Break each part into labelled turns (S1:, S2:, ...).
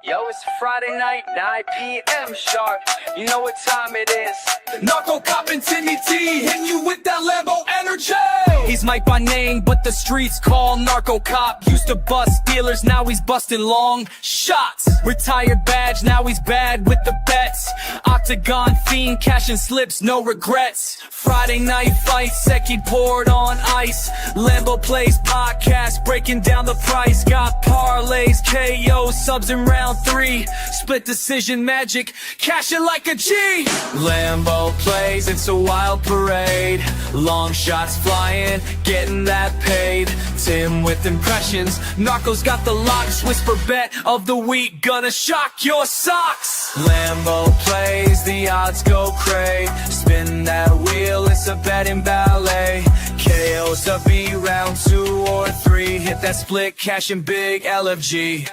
S1: Yo, it's Friday night, 9 p.m. sharp. You know what time it is.
S2: NarcoCop and Timothy hitting you with that Lambo energy.
S3: He's Mike by name, but the streets call NarcoCop. Used to bust dealers, now he's busting long shots. Retired badge, now he's bad with the bets. Octagon fiend, cashing slips, no regrets. Friday night fight, Seki poured on ice. Lambo Plays podcast, breaking down the price. Got parlays, KO, subs in round 3. Split decision magic, cash it like a G. Lambo Plays, it's a wild parade. Long shots flying, getting that paid. Tim with impressions, Narco's got the locks. Whisper bet of the week, gonna shock your socks. Lambo Plays, the odds go cray. Spin that wheel, it's a betting ballet. KO's a B, round 2 or 3. Hit that split, cashing big, LFG.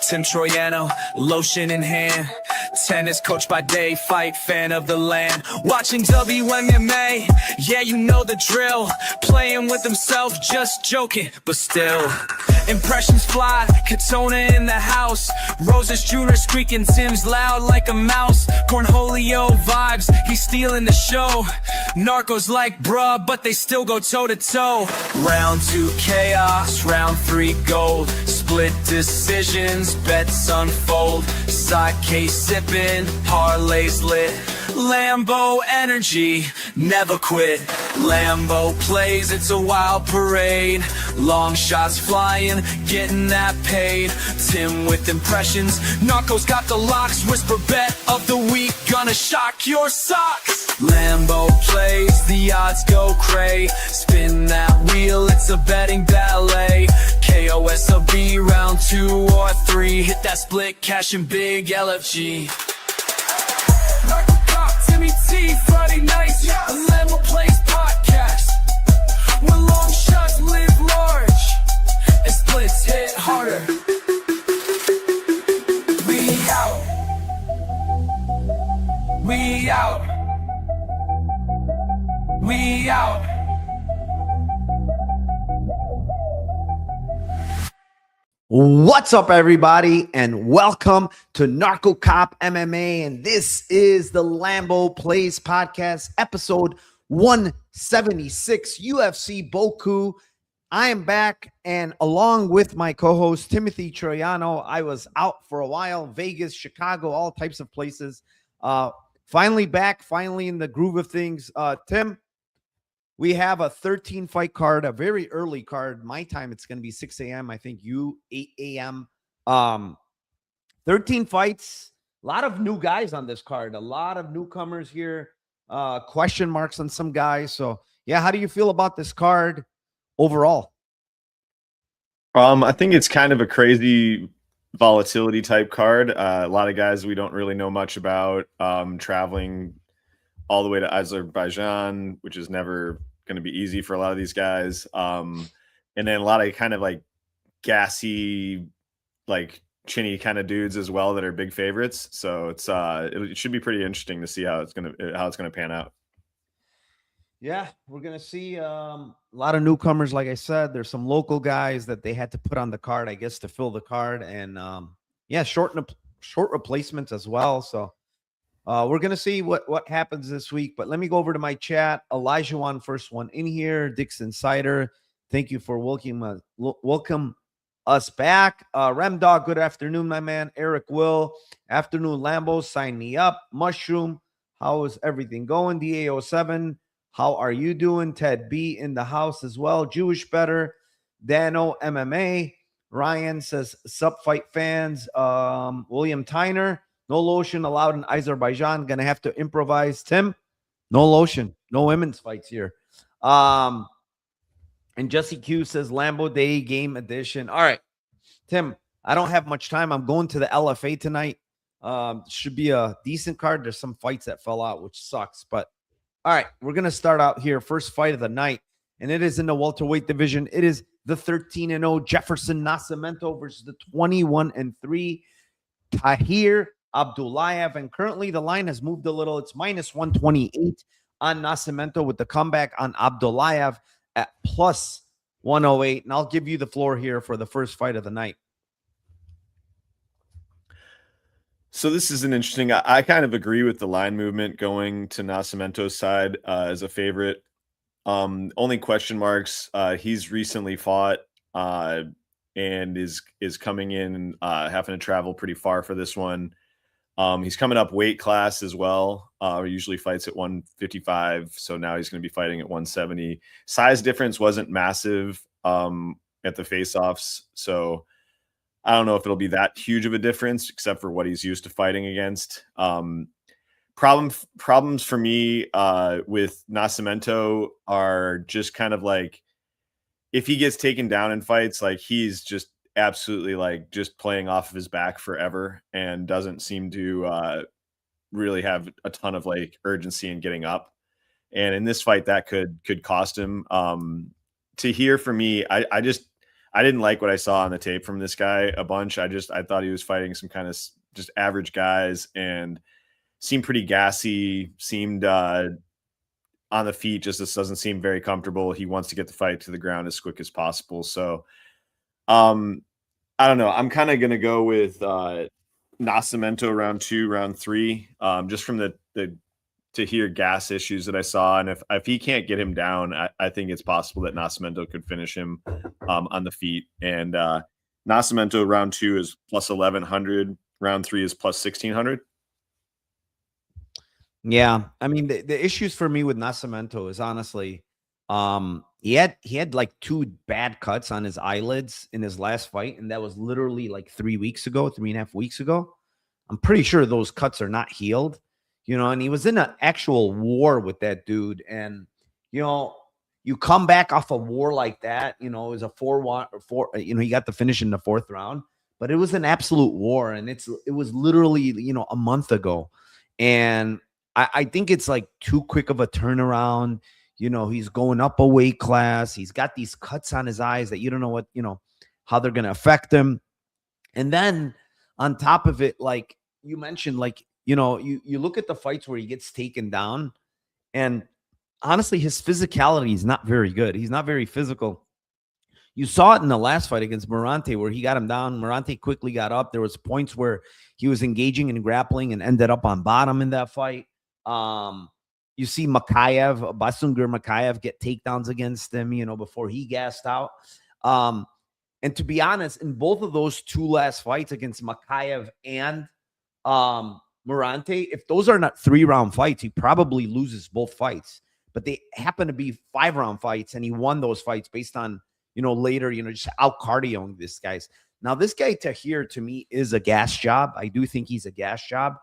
S3: Tim Troiano, lotion in hand. Tennis coach by day, fight fan of the land. Watching WMMA, yeah, you know the drill. Playing with himself, just joking, but still. Impressions fly, Katona in the house. Roses Jr. squeaking, Tim's loud like a mouse. Cornholio vibes, he's stealing the show. Narcos like bruh, but they still go toe to toe. Round 2 chaos, round 3 gold. Split decisions, bets unfold. Side case sipping, parlays lit. Lambo energy, never quit. Lambo Plays, it's a wild parade. Long shots flying, getting that paid. Tim with impressions, Narco's got the locks. Whisper bet of the week, gonna shock your socks. Lambo Plays, the odds go cray. Spin that wheel, it's a betting ballet. KOSOB, round 2 or 3. Hit that split, cashing big, LFG. T, Friday nights, a Lambo Plays podcast. Where long shots live large and splits hit harder. We out. We out. We out.
S4: What's up, everybody, and welcome to NarcoCop MMA, and this is the Lambo Plays podcast, episode 176, UFC Baku. I am back, and along with my co-host, Timothy Troiano, I was out for a while, Vegas, Chicago, all types of places. Finally back, finally in the groove of things. Tim, we have a 13-fight card, a very early card. My time, it's going to be 6 a.m. I think you, 8 a.m. 13 fights, a lot of new guys on this card, a lot of newcomers here, question marks on some guys. So, yeah, how do you feel about this card overall?
S5: I think it's kind of a crazy volatility type card. A lot of guys we don't really know much about, traveling all the way to Azerbaijan, which is never going to be easy for a lot of these guys. And then a lot of kind of like gassy, like chinny kind of dudes as well that are big favorites. So it's it should be pretty interesting to see how it's gonna pan out.
S4: Yeah, we're gonna see a lot of newcomers. Like I said, there's some local guys that they had to put on the card, I guess, to fill the card, and yeah, short replacements as well. So we're going to see what happens this week, but let me go over to my chat. Elijah Wan, first one in here. Dixon Sider, thank you for welcome us back. Remdog, good afternoon, my man. Eric Will, afternoon. Lambo, sign me up. Mushroom, how is everything going? DA07, how are you doing? Ted B in the house as well. Jewish Better, Dano MMA. Ryan says, sup fight fans. William Tyner, no lotion allowed in Azerbaijan. Gonna have to improvise. Tim, no lotion, no women's fights here. And Jesse Q says Lambo Day Game Edition. All right, Tim, I don't have much time. I'm going to the LFA tonight. Should be a decent card. There's some fights that fell out, which sucks. But all right, we're gonna start out here. First fight of the night, and it is in the welterweight division. It is the 13-0 Jefferson Nascimento versus the 21-3 Tahir Abdullayev, and currently the line has moved a little. It's minus 128 on Nascimento with the comeback on Abdullayev at plus 108. And I'll give you the floor here for the first fight of the night.
S5: So this is an interesting. I kind of agree with the line movement going to Nascimento's side as a favorite. Only question marks. He's recently fought and is coming in having to travel pretty far for this one. He's coming up weight class as well. Usually fights at 155, so now he's going to be fighting at 170. Size difference wasn't massive at the face-offs, so I don't know if it'll be that huge of a difference, except for what he's used to fighting against. Problems for me with Nascimento are just kind of like, if he gets taken down in fights, like he's just absolutely like just playing off of his back forever and doesn't seem to really have a ton of like urgency in getting up. And in this fight, that could cost him. To hear from me, I didn't like what I saw on the tape from this guy a bunch. I thought he was fighting some kind of just average guys and seemed pretty gassy, seemed on the feet, just doesn't seem very comfortable. He wants to get the fight to the ground as quick as possible. So I don't know. I'm kind of going to go with Nascimento round 2, round 3, just from the Tahir gas issues that I saw. And if he can't get him down, I think it's possible that Nascimento could finish him on the feet. And Nascimento round 2 is plus 1,100. Round 3 is plus 1,600.
S4: Yeah. I mean, the issues for me with Nascimento is honestly, he had like 2 bad cuts on his eyelids in his last fight. And that was literally like 3.5 weeks ago. I'm pretty sure those cuts are not healed. And he was in an actual war with that dude. And, you come back off a war like that, it was a 4-1 or 4, he got the finish in the 4th round, but it was an absolute war. And it was literally, a month ago. And I think it's like too quick of a turnaround. He's going up a weight class. He's got these cuts on his eyes that you don't know how they're going to affect him. And then on top of it, like you mentioned, like, you look at the fights where he gets taken down, and honestly, his physicality is not very good. He's not very physical. You saw it in the last fight against Morante where he got him down. Morante quickly got up. There was points where he was engaging in grappling and ended up on bottom in that fight. You see Yakhyaev, Basungur Yakhyaev get takedowns against him, before he gassed out. And to be honest, in both of those 2 last fights against Yakhyaev and Morante, if those are not 3-round fights, he probably loses both fights. But they happen to be 5-round fights, and he won those fights based on, later, just out cardioing this guys. Now, this guy Tahir, to me, is a gas job. I do think he's a gas job.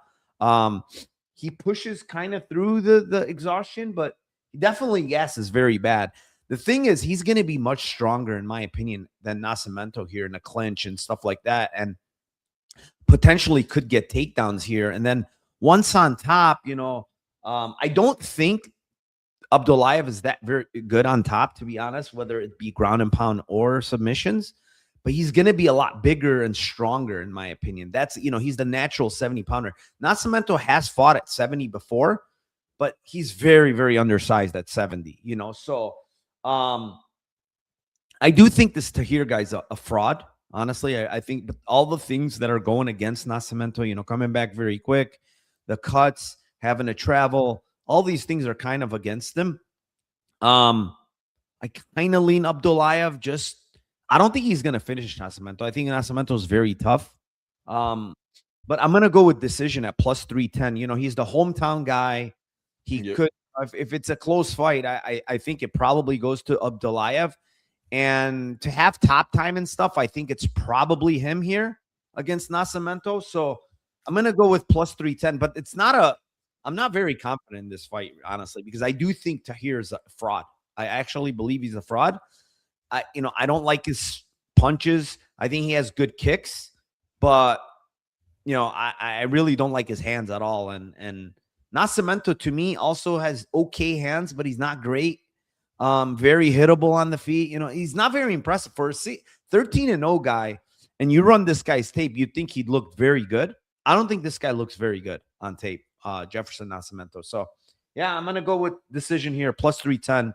S4: He pushes kind of through the exhaustion, but definitely gas is very bad. The thing is, he's going to be much stronger, in my opinion, than Nascimento here in a clinch and stuff like that. And potentially could get takedowns here. And then once on top, I don't think Abdullayev is that very good on top, to be honest, whether it be ground and pound or submissions, but he's going to be a lot bigger and stronger, in my opinion. That's, he's the natural 70-pounder. Nascimento has fought at 70 before, but he's very, very undersized at 70, So I do think this Tahir guy's a fraud. Honestly, I think all the things that are going against Nascimento, coming back very quick, the cuts, having to travel, all these things are kind of against them. I kind of lean Abdullayev. I don't think he's going to finish Nascimento. I think Nascimento is very tough. But I'm going to go with decision at plus 310. He's the hometown guy. He could, if it's a close fight, I think it probably goes to Abdullayev. And to have top time and stuff, I think it's probably him here against Nascimento. So I'm going to go with plus 310, but I'm not very confident in this fight, honestly, because I do think Tahir is a fraud. I actually believe he's a fraud. I don't like his punches. I think he has good kicks, but I really don't like his hands at all. And Nascimento to me also has okay hands, but he's not great. Very hittable on the feet. He's not very impressive for a 13-0 guy. And you run this guy's tape, you'd think he'd look very good. I don't think this guy looks very good on tape, Jefferson Nascimento. So, yeah, I'm going to go with decision here, plus 310,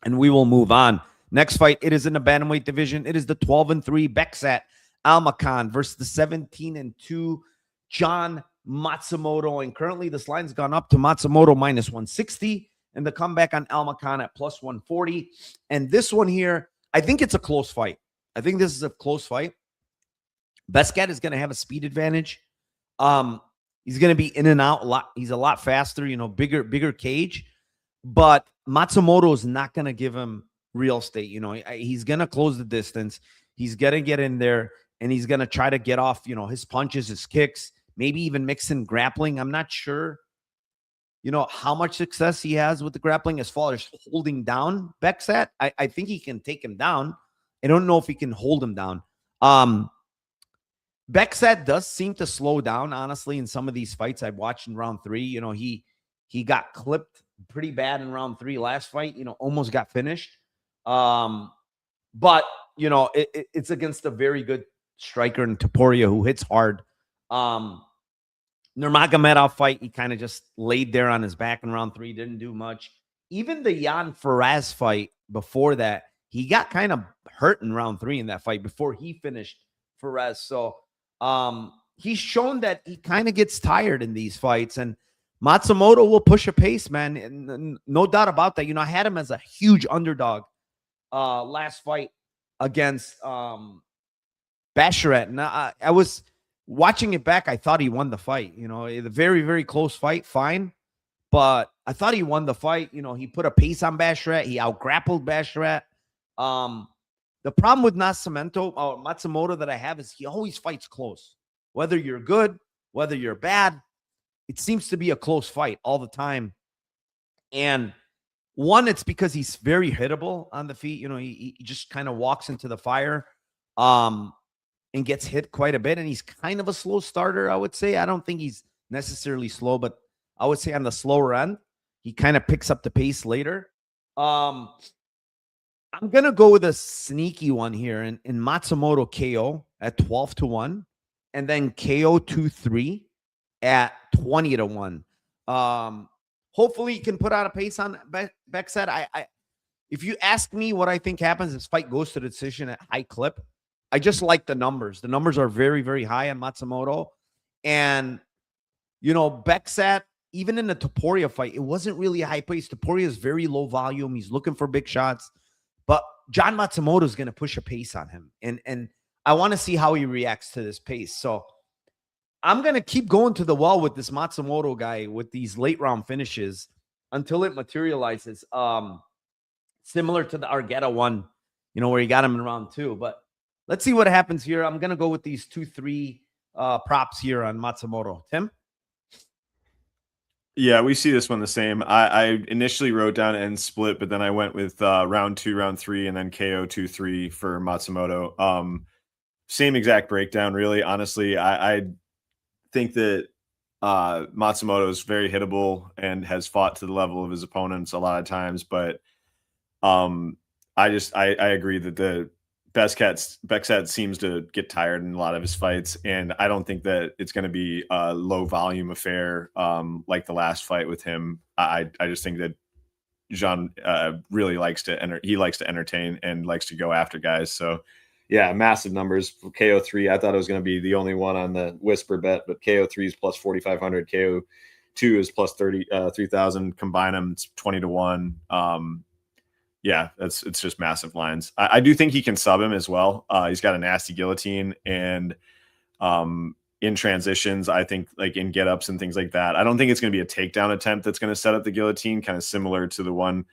S4: and we will move on. Next fight, it is in the bantamweight division. It is the 12-3 Beksat Almakhan versus the 17-2 John Matsumoto. And currently this line's gone up to Matsumoto -160 and the comeback on Almakhan at +140. And this one here, I think it's a close fight. I think this is a close fight. Bestcat is going to have a speed advantage. He's going to be in and out a lot. He's a lot faster, you know, bigger cage. But Matsumoto is not going to give him real estate. You know, he's going to close the distance. He's going to get in there, and he's going to try to get off, you know, his punches, his kicks, maybe even mix in grappling. I'm not sure, you know, how much success he has with the grappling as far as holding down Bekzat. I think he can take him down. I don't know if he can hold him down. Bekzat does seem to slow down, honestly, in some of these fights I've watched in round 3. You know, he got clipped pretty bad in round 3 last fight, you know, almost got finished. But, you know, it's against a very good striker in Topuria who hits hard. Nurmagomedov fight, he kind of just laid there on his back in round 3, didn't do much. Even the Jan Faraz fight before that, he got kind of hurt in round 3 in that fight before he finished Faraz. So he's shown that he kind of gets tired in these fights, and Matsumoto will push a pace, man. And no doubt about that. You know, I had him as a huge underdog last fight against Basharat. And I was watching it back. I thought he won the fight. You know, a very, very close fight. Fine. But I thought he won the fight. You know, he put a pace on Basharat. He out-grappled Basharat. The problem with Nascimento or Matsumoto that I have is he always fights close. Whether you're good, whether you're bad, it seems to be a close fight all the time. And one, it's because he's very hittable on the feet. You know, he just kind of walks into the fire and gets hit quite a bit. And he's kind of a slow starter, I would say. I don't think he's necessarily slow, but I would say on the slower end, he kind of picks up the pace later. I'm going to go with a sneaky one here in Matsumoto KO at 12-1 and then KO 2-3 at 20-1. Hopefully he can put out a pace on Bekzat. If you ask me what I think happens, this fight goes to the decision at high clip. I just like the numbers. The numbers are very, very high on Matsumoto. And, you know, Bekzat, even in the Topuria fight, it wasn't really a high pace. Topuria is very low volume. He's looking for big shots. But John Matsumoto is going to push a pace on him. And I want to see how he reacts to this pace. So I'm going to keep going to the well with this Matsumoto guy with these late round finishes until it materializes. Similar to the Argueta one, you know, where he got him in round 2. But let's see what happens here. I'm going to go with these 2-3 props here on Matsumoto. Tim?
S5: Yeah, we see this one the same. I initially wrote down end split, but then I went with round 2, round 3, and then KO 2-3 for Matsumoto. Same exact breakdown, really. Honestly, I think that Matsumoto is very hittable and has fought to the level of his opponents a lot of times. But I agree that the Bekzat seems to get tired in a lot of his fights, and I don't think that it's going to be a low volume affair like the last fight with him. I just think that Jean really likes to entertain and likes to go after guys. So yeah, massive numbers for KO3. I thought it was going to be the only one on the whisper bet, but KO3 is plus 4,500. KO2 is plus 3,000. Combine them, it's 20-1. Yeah, it's just massive lines. I do think he can sub him as well. He's got a nasty guillotine, and in transitions, I think like in get-ups and things like that. I don't think it's going to be a takedown attempt that's going to set up the guillotine, kind of similar to the one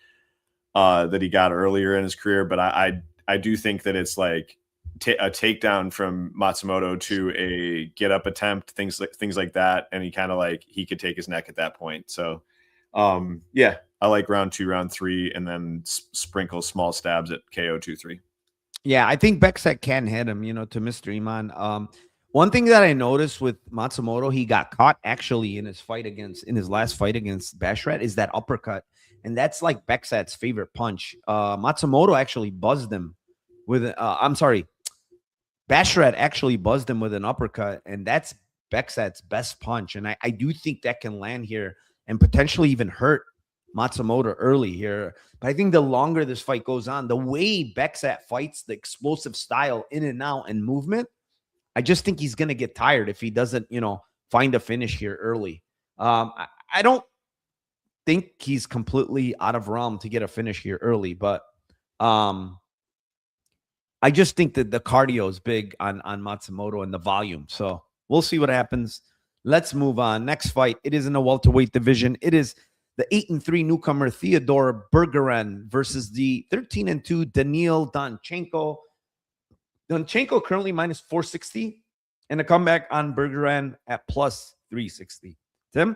S5: that he got earlier in his career. But I do think that it's like a takedown from Matsumoto to a get-up attempt, things like that, and he could take his neck at that point. So yeah, I like round 2, round 3, and then sprinkle small stabs at KO 2-3.
S4: Yeah, I think Bekzat can hit him, you know, to Mr. Iman. One thing that I noticed with Matsumoto, he got caught actually in his last fight against Basharat, is that uppercut. And that's like Bekzat's favorite punch. Matsumoto actually buzzed him with Basharat actually buzzed him with an uppercut, and that's Bekzat's best punch. And I do think that can land here and potentially even hurt Matsumoto early here. But I think the longer this fight goes on, the way Bekzat fights, the explosive style in and out and movement, I just think he's going to get tired if he doesn't, you know, find a finish here early. I don't think he's completely out of realm to get a finish here early, but I just think that the cardio is big on Matsumoto and the volume. So we'll see what happens. Let's move on. Next fight. It is in the welterweight division. It is the 8-3 newcomer Theodor Berggren versus the 13-2 Daniil Donchenko. Donchenko currently minus 460, and a comeback on Berggren at plus 360. Tim?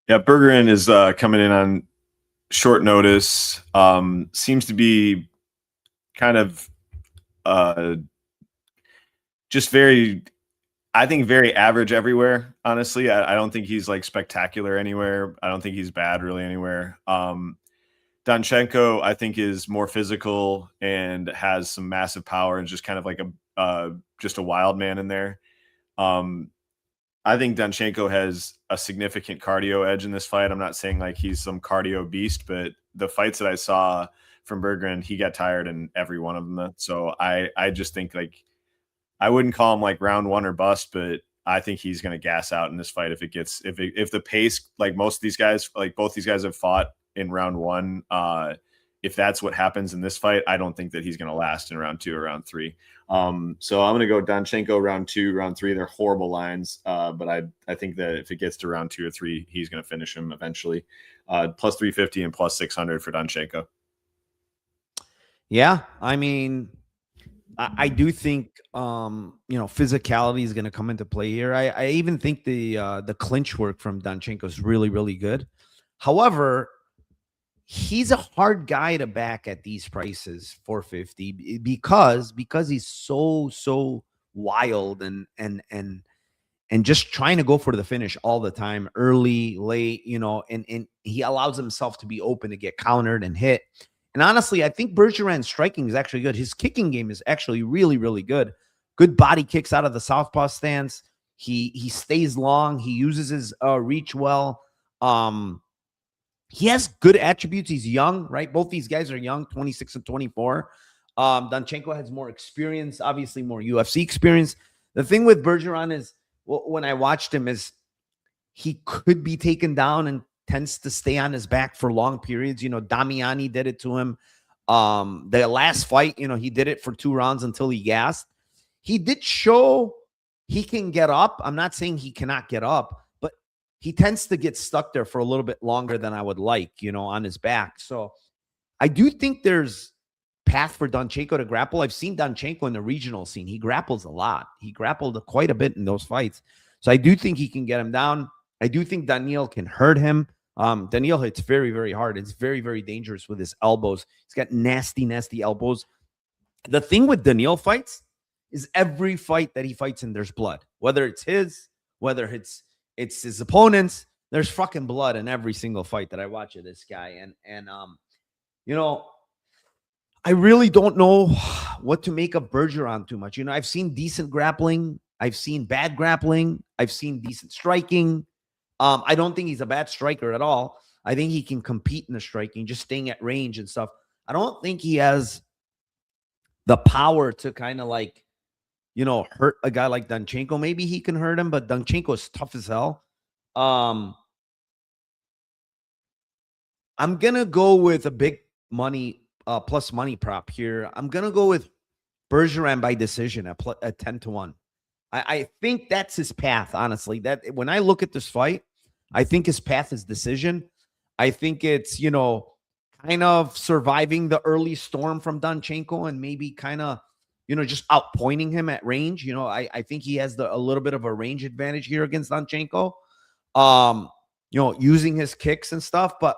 S5: Yeah, Berggren is coming in on short notice. Seems to be kind of just very, I think, very average everywhere, honestly. I don't think he's like spectacular anywhere. I don't think he's bad really anywhere. Donchenko, I think, is more physical and has some massive power and just kind of like just a wild man in there. I think Donchenko has a significant cardio edge in this fight. I'm not saying like he's some cardio beast, but the fights that I saw from Berggren, he got tired in every one of them. So I just think like I wouldn't call him like round one or bust, but I think he's going to gas out in this fight if the pace, like most of these guys, like both these guys have fought in round one. If that's what happens in this fight, I don't think that he's going to last in round two or round three. So I'm going to go Donchenko round two, round three. They're horrible lines, but I think that if it gets to round two or three, he's going to finish him eventually. Plus 350 and plus 600 for Donchenko.
S4: Yeah, I mean, I do think physicality is going to come into play here. I even think the clinch work from Donchenko is really, really good. However, he's a hard guy to back at these prices, 450, because he's so wild and just trying to go for the finish all the time, early, late, and he allows himself to be open to get countered and hit. And honestly, I think Berggren's striking is actually good. His kicking game is actually really, really good. Good body kicks out of the southpaw stance. He stays long. He uses his reach well. He has good attributes. He's young, right? Both these guys are young, 26 and 24. Donchenko has more experience, obviously more UFC experience. The thing with Berggren is, when I watched him, is he could be taken down and tends to stay on his back for long periods. Damiani did it to him. The last fight, he did it for 2 rounds until he gassed. He did show he can get up. I'm not saying he cannot get up, but he tends to get stuck there for a little bit longer than I would like, on his back. So I do think there's path for Donchenko to grapple. I've seen Donchenko in the regional scene. He grapples a lot. He grappled quite a bit in those fights. So I do think he can get him down. I do think Daniil can hurt him. Daniil hits very, very hard. It's very, very dangerous with his elbows. He's got nasty, nasty elbows. The thing with Daniil fights is every fight that he fights in, there's blood. Whether it's his, whether it's his opponent's, there's fucking blood in every single fight that I watch of this guy. And I really don't know what to make of Berggren too much. I've seen decent grappling. I've seen bad grappling. I've seen decent striking. I don't think he's a bad striker at all. I think he can compete in the striking, just staying at range and stuff. I don't think he has the power to kind of like, hurt a guy like Donchenko. Maybe he can hurt him, but Donchenko is tough as hell. I'm going to go with a big money, plus money prop here. I'm going to go with Berggren by decision at 10-1. I think that's his path, honestly. That when I look at this fight, I think his path is decision. I think it's, kind of surviving the early storm from Donchenko and maybe kind of, just outpointing him at range. I think he has a little bit of a range advantage here against Donchenko, using his kicks and stuff. But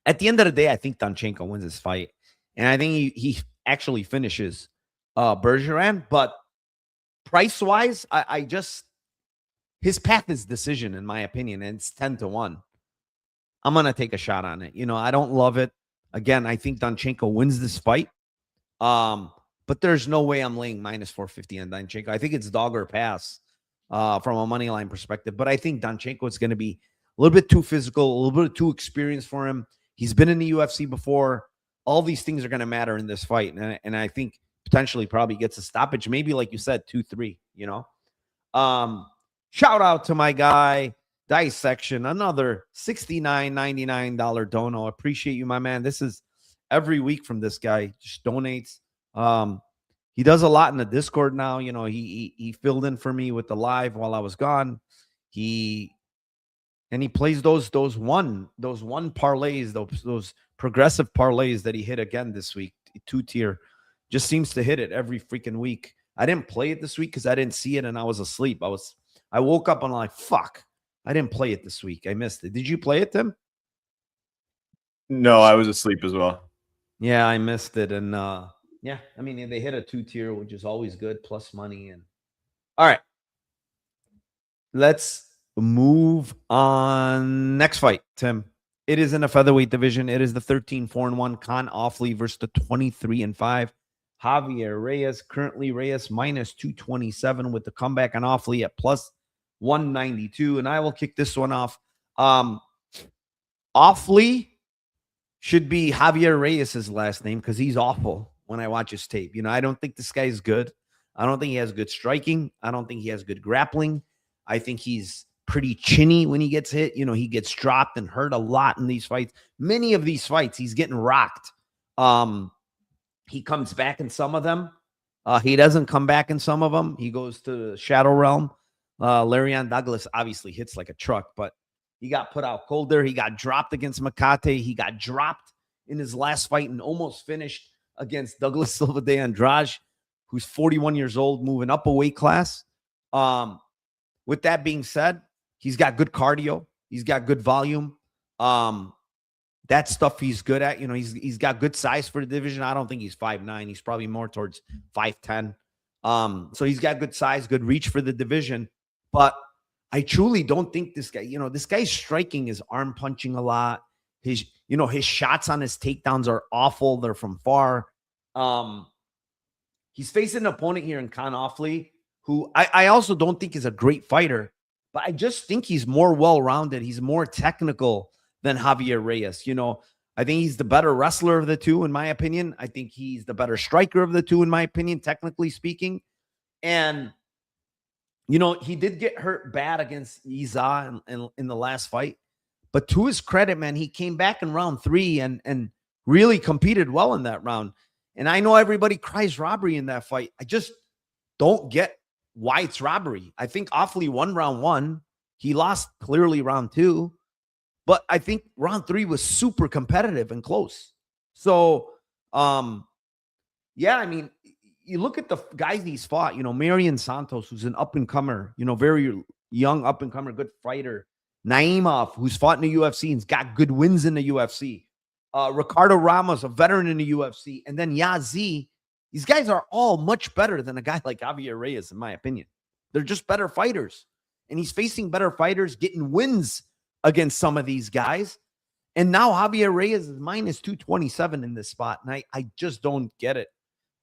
S4: at the end of the day, I think Donchenko wins this fight. And I think he actually finishes Berggren. But price-wise, I just, his path is decision, in my opinion, and it's 10-1. I'm going to take a shot on it. I don't love it. Again, I think Donchenko wins this fight. But there's no way I'm laying minus 450 on Donchenko. I think it's dog or pass from a money line perspective. But I think Donchenko is going to be a little bit too physical, a little bit too experienced for him. He's been in the UFC before. All these things are going to matter in this fight. And I think potentially probably gets a stoppage, maybe like you said, 2-3, Shout out to my guy, Dissection, another $69.99 dono. Appreciate you, my man. This is every week from this guy. Just donates. He does a lot in the Discord now. You know, he filled in for me with the live while I was gone. He plays those one parlays, those progressive parlays that he hit again this week. 2-tier. Just seems to hit it every freaking week. I didn't play it this week because I didn't see it and I was asleep. I woke up and I'm like, fuck, I didn't play it this week. I missed it. Did you play it, Tim?
S5: No, I was asleep as well.
S4: Yeah, I missed it. And yeah, I mean, they hit a 2-tier, which is always good, plus money. And all right, let's move on. Next fight, Tim. It is in a featherweight division. It is the 13-4-1 Khan Ofli versus the 23-5 Javier Reyes. Currently, Reyes minus 227 with the comeback on Ofli at plus 192. And I will kick this one off. Ofli should be Javier Reyes' last name because he's awful when I watch his tape. You know, I don't think this guy is good. I don't think he has good striking. I don't think he has good grappling. I think he's pretty chinny when he gets hit. You know, he gets dropped and hurt a lot in these fights. Many of these fights, he's getting rocked. He comes back in some of them. He doesn't come back in some of them. He goes to the Shadow Realm. Larian Douglas obviously hits like a truck, but he got put out cold there. He got dropped against Makate. He got dropped in his last fight and almost finished against Douglas Silva de Andrade, who's 41 years old, moving up a weight class. With that being said, he's got good cardio. He's got good volume. That stuff he's good at. You know, he's got good size for the division. I don't think he's 5'9". He's probably more towards 5'10". So he's got good size, good reach for the division. But I truly don't think this guy, you know, this guy's striking is arm punching a lot. His shots on his takedowns are awful. They're from far. He's facing an opponent here in Khan Ofli, who I also don't think is a great fighter, but I just think he's more well-rounded. He's more technical than Javier Reyes. You know, I think he's the better wrestler of the two, in my opinion. I think he's the better striker of the two, in my opinion, technically speaking. And, you know, he did get hurt bad against Iza in the last fight. But to his credit, man, he came back in round 3 and really competed well in that round. And I know everybody cries robbery in that fight. I just don't get why it's robbery. I think Ofli won round 1. He lost clearly round 2. But I think round 3 was super competitive and close. So, yeah, I mean, you look at the guys he's fought, you know, Marion Santos, who's an up-and-comer, you know, very young up-and-comer, good fighter. Naimov, who's fought in the UFC and's got good wins in the UFC. Ricardo Ramos, a veteran in the UFC. And then Yazi. These guys are all much better than a guy like Javier Reyes, in my opinion. They're just better fighters. And he's facing better fighters, getting wins against some of these guys. And now Javier Reyes is minus 227 in this spot. And I just don't get it.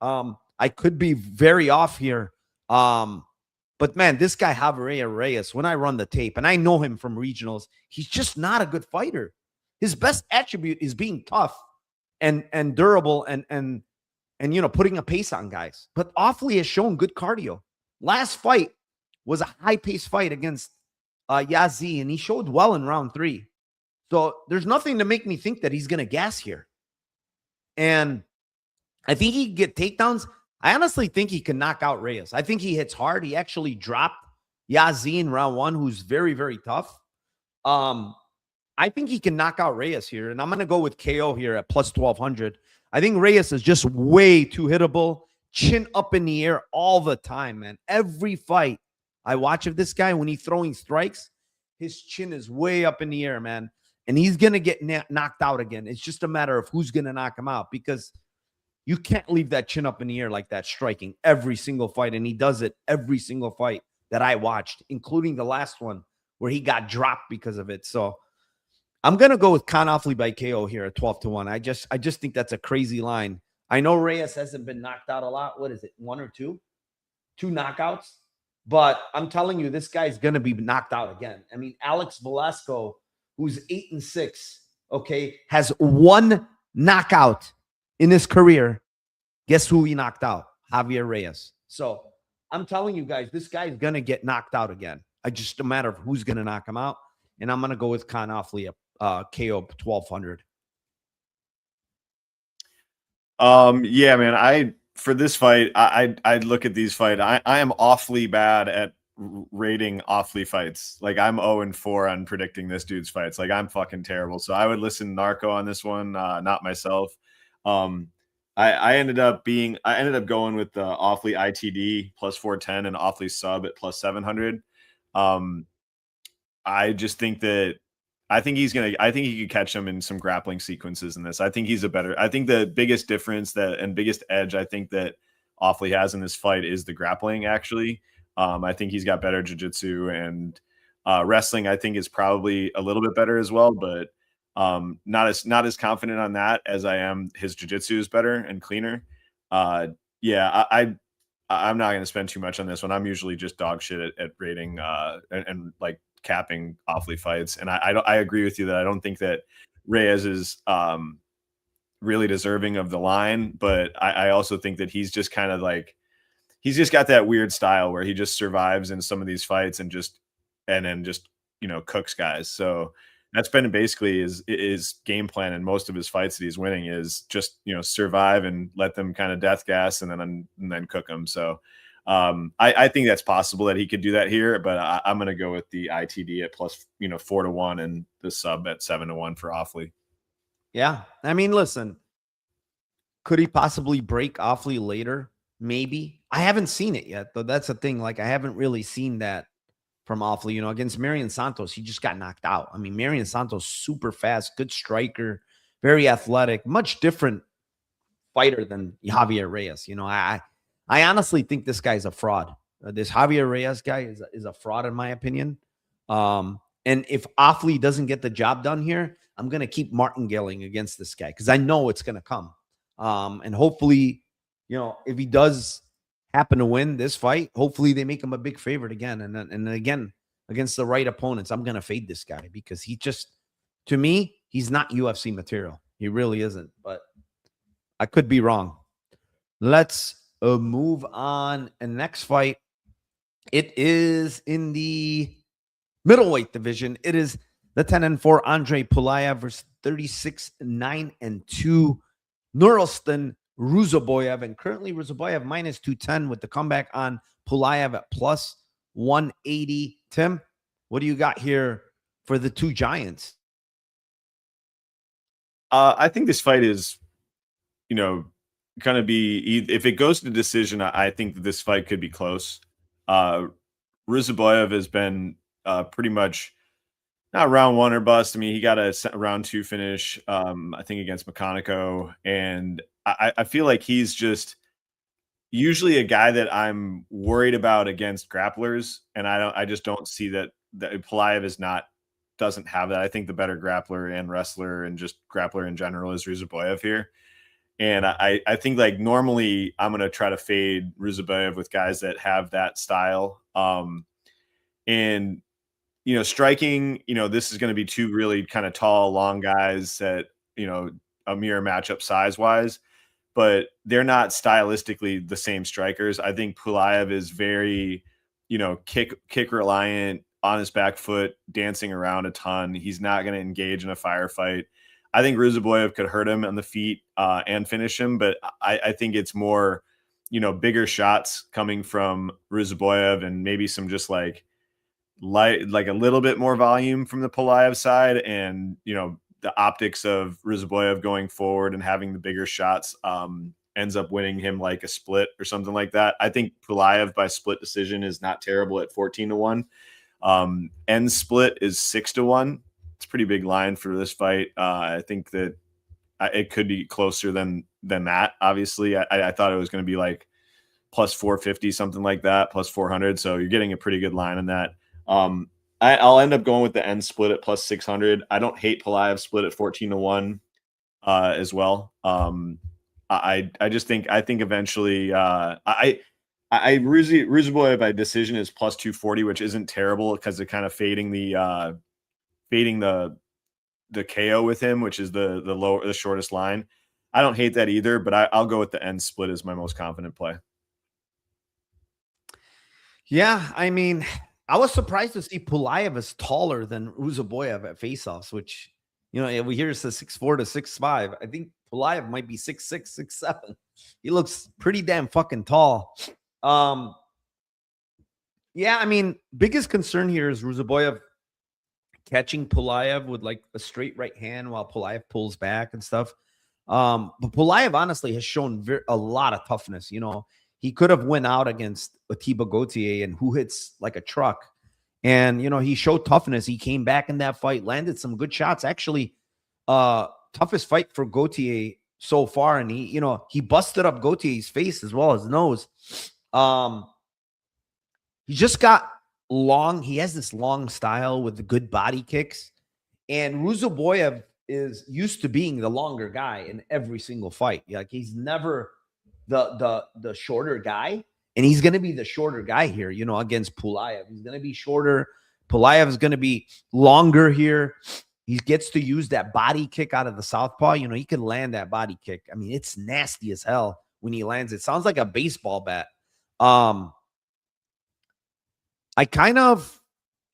S4: I could be very off here. But, man, this guy Javier Reyes, when I run the tape, and I know him from regionals, he's just not a good fighter. His best attribute is being tough and durable and you know, putting a pace on guys. But Ofli has shown good cardio. Last fight was a high-paced fight against Yazi, and he showed well in round 3. So there's nothing to make me think that he's going to gas here. And I think he can get takedowns. I honestly think he can knock out Reyes. I think he hits hard. He actually dropped Yazi in round 1, who's very, very tough. I think he can knock out Reyes here, and I'm going to go with KO here at plus 1,200. I think Reyes is just way too hittable, chin up in the air all the time, man. Every fight I watch of this guy, when he's throwing strikes, his chin is way up in the air, man, and he's going to get knocked out again. It's just a matter of who's going to knock him out because you can't leave that chin up in the air like that striking every single fight, and he does it every single fight that I watched, including the last one where he got dropped because of it. So I'm going to go with Khan Ofli by KO here at 12-1. I just think that's a crazy line. I know Reyes hasn't been knocked out a lot. What is it? 1 or 2? 2 knockouts. But I'm telling you, this guy's going to be knocked out again. I mean, Alex Velasco, who's 8-6, okay, has 1 knockout in his career. Guess who he knocked out? Javier Reyes. So I'm telling you guys, this guy's gonna get knocked out again. I just a matter of who's gonna knock him out, and I'm gonna go with Ofli, KO 1200.
S5: Yeah, man. For this fight, I'd look at these fights. I am awfully bad at rating Ofli fights. Like I'm 0-4 on predicting this dude's fights. Like I'm fucking terrible. So I would listen to Narco on this one, not myself. I ended up going with the Ofli ITD plus 410 and Ofli sub at plus 700. I just think that I think he could catch him in some grappling sequences in this. I think the biggest difference and biggest edge I think that Ofli has in this fight is the grappling, actually. I think he's got better jiu-jitsu, and wrestling I think is probably a little bit better as well, but not as confident on that as I am his jiu-jitsu is better and cleaner. I'm not going to spend too much on this one. I'm usually just dog shit at rating and like capping Ofli fights, and I agree with you that I don't think that Reyes is really deserving of the line, but I also think that he's just kind of like he's just got that weird style where he just survives in some of these fights and then just cooks guys. So that's been basically his game plan in most of his fights that he's winning is just survive and let them kind of death gas and then cook them. So I think that's possible that he could do that here, but I'm going to go with the ITD at plus 4-1 and the sub at 7-1 for Ofli.
S4: Yeah, I mean, listen, could he possibly break Ofli later? Maybe. I haven't seen it yet, though. That's the thing. Like, I haven't really seen that from Ofli. Against Marion Santos, he just got knocked out. I mean, Marion Santos, super fast, good striker, very athletic, much different fighter than Javier Reyes. I honestly think this guy's a fraud. This Javier Reyes guy is a fraud, in my opinion. And if Ofli doesn't get the job done here, I'm going to keep martingaling against this guy because I know it's going to come. And hopefully, if he does happen to win this fight, hopefully they make him a big favorite again. And again, against the right opponents, I'm going to fade this guy because to me, he's not UFC material. He really isn't, but I could be wrong. Let's move on. And next fight, it is in the middleweight division. It is the 10-4 Andre Pulyaev versus 36-9-2 Nurulstan Ruziboev, and currently Ruziboev minus 210 with the comeback on Pulyaev at plus 180. Tim, what do you got here for the two giants?
S5: I think this fight is, going to be, if it goes to decision, I think that this fight could be close. Ruziboev has been pretty much not round one or bust. I mean, he got a round two finish, I think, against Mechanico, and I feel like he's just usually a guy that I'm worried about against grapplers, and I just don't see that Pulyaev doesn't have that. I think the better grappler and wrestler and just grappler in general is Ruziboev here. And I think like normally I'm going to try to fade Ruziboev with guys that have that style. And striking, this is going to be two really kind of tall, long guys that, a mirror matchup size-wise, but they're not stylistically the same strikers. I think Pulyaev is very, kick reliant, on his back foot, dancing around a ton. He's not going to engage in a firefight. I think Ruziboev could hurt him on the feet and finish him, but I think it's more, bigger shots coming from Ruziboev and maybe some just like a little bit more volume from the Pulyaev side, and the optics of Ruziboev going forward and having the bigger shots ends up winning him like a split or something like that. I think Pulyaev by split decision is not terrible at 14-1. End split is 6-1. It's a pretty big line for this fight. I think that it could be closer than that. Obviously, I thought it was going to be like plus 450, something like that, plus 400. So you're getting a pretty good line on that. I'll end up going with the end split at plus 600. I don't hate Pulyaev split at 14-1 as well. I think eventually Ruziboev by decision is plus 240, which isn't terrible because they're kind of fading the KO with him, which is the shortest line. I don't hate that either, but I'll go with the end split as my most confident play.
S4: Yeah, I mean, I was surprised to see Pulyaev is taller than Ruziboev at faceoffs, which, we hear it's a 6'4" to 6'5". I think Pulyaev might be 6'6", 6'7". He looks pretty damn fucking tall. Yeah, I mean, biggest concern here is Ruziboev catching Pulyaev with like a straight right hand while Pulyaev pulls back and stuff. But Pulyaev honestly has shown a lot of toughness. He could have went out against Atiba Gauthier and who hits like a truck. And, he showed toughness. He came back in that fight, landed some good shots. Actually, toughest fight for Gauthier so far. And he busted up Gauthier's face as well as nose. He just got long. He has this long style with the good body kicks. And Ruziboev is used to being the longer guy in every single fight. Like he's never the shorter guy, and he's going to be the shorter guy here, against Pulyaev. He's going to be shorter. Pulyaev is going to be longer here. He gets to use that body kick out of the southpaw. He can land that body kick. I mean, it's nasty as hell when he lands. It sounds like a baseball bat. I kind of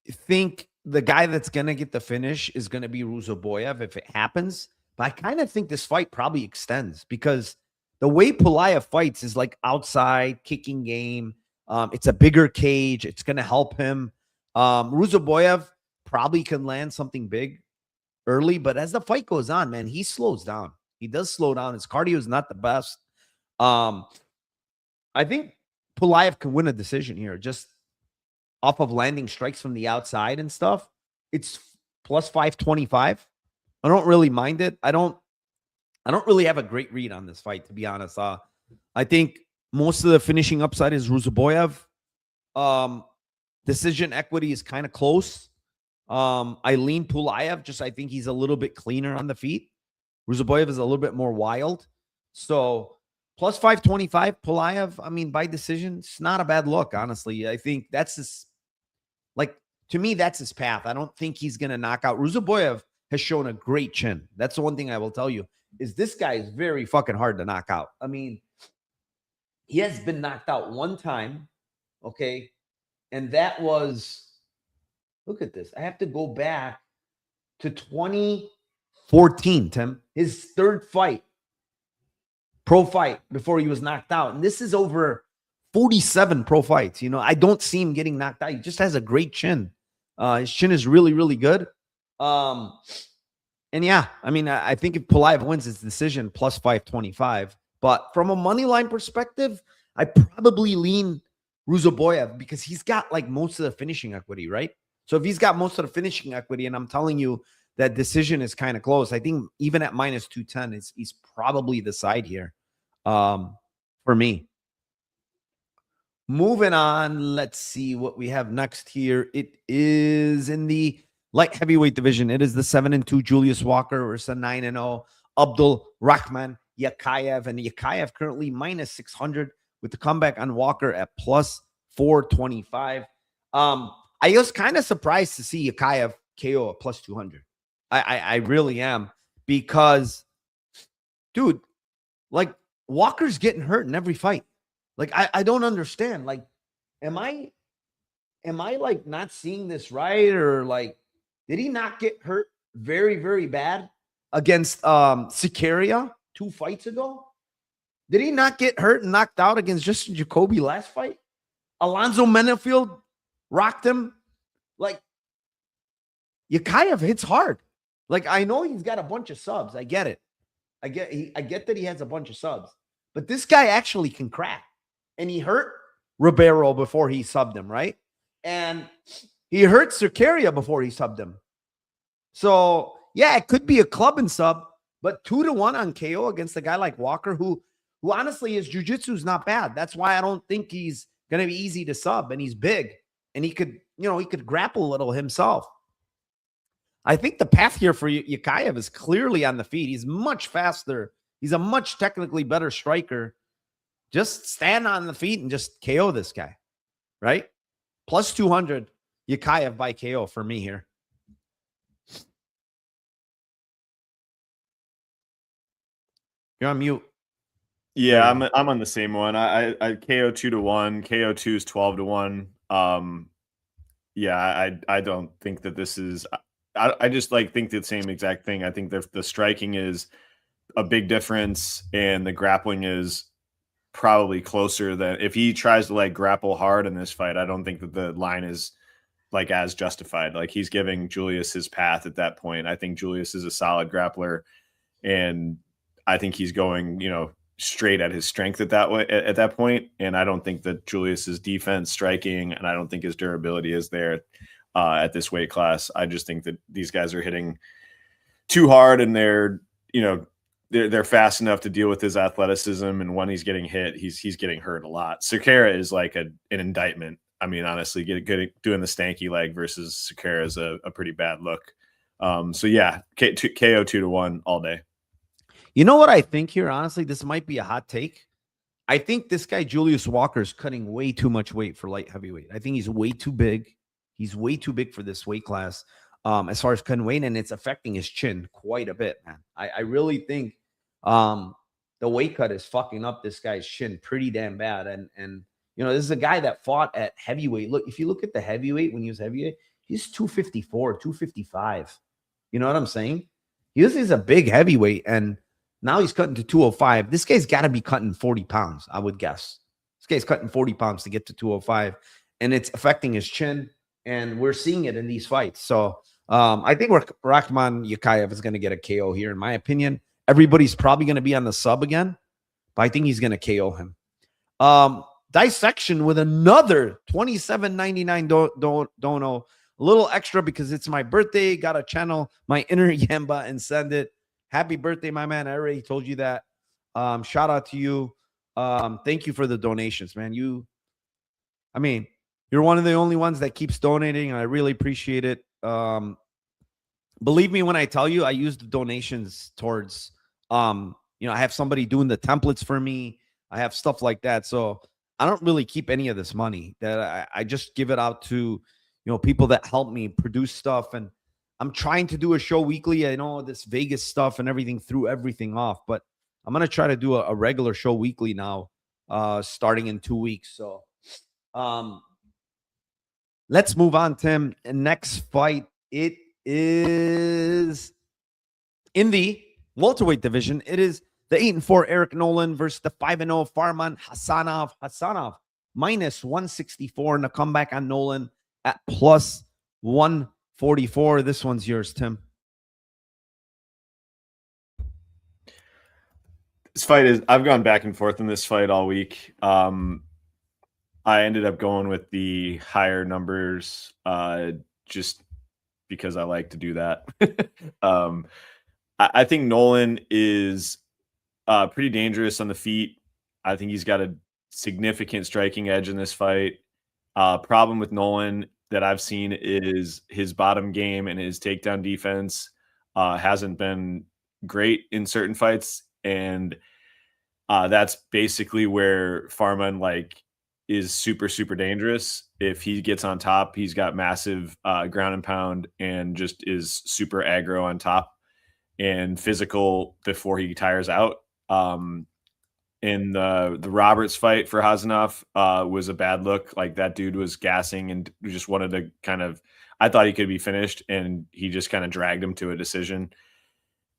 S4: think the guy that's going to get the finish is going to be Ruziboev if it happens. But I kind of think this fight probably extends because the way Pulyaev fights is like outside kicking game. It's a bigger cage. It's going to help him. Ruziboev probably can land something big early, but as the fight goes on, man, he slows down. He does slow down. His cardio is not the best. I think Pulyaev can win a decision here just off of landing strikes from the outside and stuff. It's plus 525. I don't really mind it. I don't really have a great read on this fight, to be honest. I think most of the finishing upside is Ruziboev. Decision equity is kind of close. I lean Pulyaev. I think he's a little bit cleaner on the feet. Ruziboev is a little bit more wild. So plus 525, Pulyaev, I mean, by decision, it's not a bad look, honestly. I think that's his, to me, that's his path. I don't think he's going to knock out. Ruziboev has shown a great chin. That's the one thing I will tell you, is this guy is very fucking hard to knock out. I mean, he has been knocked out one time, okay? And that was, look at this. I have to go back to 2014, Tim. His third fight, pro fight, before he was knocked out. And this is over 47 pro fights. I don't see him getting knocked out. He just has a great chin. His chin is really, really good. And yeah, I mean, I think if Pulyaev wins his decision, plus 525. But from a money line perspective, I probably lean Ruziboev because he's got like most of the finishing equity, right? So if he's got most of the finishing equity, and I'm telling you that decision is kind of close, I think even at minus 210, he's probably the side here for me. Moving on, let's see what we have next here. It is in the light heavyweight division. It is the 7-2 Julius Walker versus a 9-0 Abdullayev Yakhyaev. And Yakhyaev currently minus 600 with the comeback on Walker at plus 425. I was kind of surprised to see Yakhyaev KO at plus 200. I really am, because, dude, like, Walker's getting hurt in every fight. Like, I don't understand. Like, am I like not seeing this right? Or like, did he not get hurt very, very bad against Sikaria 2 fights ago? Did he not get hurt and knocked out against Justin Jacoby last fight? Alonzo Menefield rocked him. Like, Yakhyaev hits hard. Like, I know he's got a bunch of subs. I get it. I get that he has a bunch of subs. But this guy actually can crack. And he hurt Ribeiro before he subbed him, right? And he hurt Sikaria before he subbed him. So, yeah, it could be a club and sub, but 2-1 on KO against a guy like Walker, who honestly, his jiu-jitsu is not bad. That's why I don't think he's going to be easy to sub, and he's big, and he could grapple a little himself. I think the path here for Yakhyaev is clearly on the feet. He's much faster. He's a much technically better striker. Just stand on the feet and just KO this guy, right? Plus 200, Yakhyaev by KO for me here. You're on mute.
S5: Yeah, I'm on the same one. I KO 2-1. KO 2 is 12-1. Yeah, I don't think that this is. I just think the same exact thing. I think the striking is a big difference, and the grappling is probably closer than if he tries to grapple hard in this fight. I don't think that the line is as justified. He's giving Julius his path at that point. I think Julius is a solid grappler, and I think he's going, straight at his strength at that point. And I don't think that Julius's defense, striking, and I don't think his durability is there at this weight class. I just think that these guys are hitting too hard, and they're fast enough to deal with his athleticism. And when he's getting hit, he's getting hurt a lot. Sakara is an indictment. I mean, honestly, get good at doing the stanky leg versus Sakara is a pretty bad look. So yeah, KO 2-1 all day.
S4: You know what I think here? Honestly, this might be a hot take. I think this guy, Julius Walker, is cutting way too much weight for light heavyweight. I think he's way too big. He's way too big for this weight class as far as cutting weight, and it's affecting his chin quite a bit, man. I really think the weight cut is fucking up this guy's chin pretty damn bad. And this is a guy that fought at heavyweight. Look, if you look at the heavyweight when he was heavyweight, he's 254, 255. You know what I'm saying? He's a big heavyweight, and now he's cutting to 205. This guy's got to be cutting 40 pounds, I would guess. This guy's cutting 40 pounds to get to 205, and it's affecting his chin, and we're seeing it in these fights. So I think Rakhman Yakhyaev is going to get a KO here, in my opinion. Everybody's probably going to be on the sub again, but I think he's going to KO him. Dissection with another $27.99 dono. A little extra because it's my birthday. Got to channel my inner Yemba and send it. Happy birthday, my man. I already told you that. Shout out to you. Thank you for the donations, man. You're one of the only ones that keeps donating, and I really appreciate it. Believe me when I tell you, I use the donations towards, I have somebody doing the templates for me. I have stuff like that. So I don't really keep any of this money. That I just give it out to, people that help me produce stuff. And I'm trying to do a show weekly. I know this Vegas stuff and everything threw everything off, but I'm going to try to do a regular show weekly now, starting in 2 weeks. So let's move on, Tim. Next fight, it is in the welterweight division. It is the 8-4 Eric Nolan versus the 5-0 Farman Hasanov. Hasanov minus 164 and a comeback on Nolan at plus 144. This one's yours, Tim.
S5: This fight is, I've gone back and forth in this fight all week. I ended up going with the higher numbers just because I like to do that. I think Nolan is pretty dangerous on the feet. I think he's got a significant striking edge in this fight. Problem with Nolan that I've seen is his bottom game and his takedown defense hasn't been great in certain fights. And that's basically where Farman is super, super dangerous. If he gets on top, he's got massive ground and pound and just is super aggro on top and physical before he tires out. In the Roberts fight for Hasanov was a bad look. That dude was gassing and just wanted to I thought he could be finished, and he just kind of dragged him to a decision.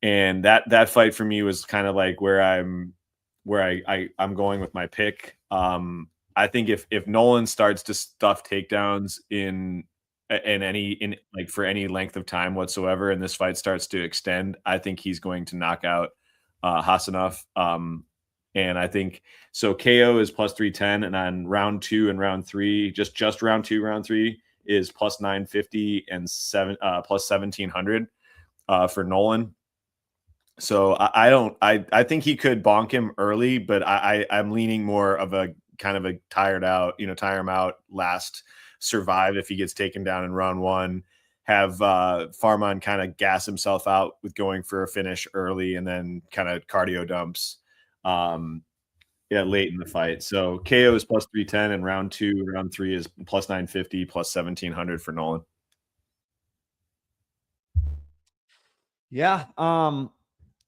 S5: And that fight for me was kind of where I'm going with my pick. I think if Nolan starts to stuff takedowns for any length of time whatsoever, and this fight starts to extend, I think he's going to knock out Hasanov. And I think so. KO is plus 310, and on round 2 and round 3, just round 2, round 3 is plus 950 and plus 1700 for Nolan. So I think he could bonk him early, but I'm leaning more of a kind of a tire him out last, survive if he gets taken down in round 1, have Farman kind of gas himself out with going for a finish early, and then kind of cardio dumps late in the fight. So KO is plus 310, and round 2, round 3 is plus 950, plus 1700 for Nolan.
S4: Yeah.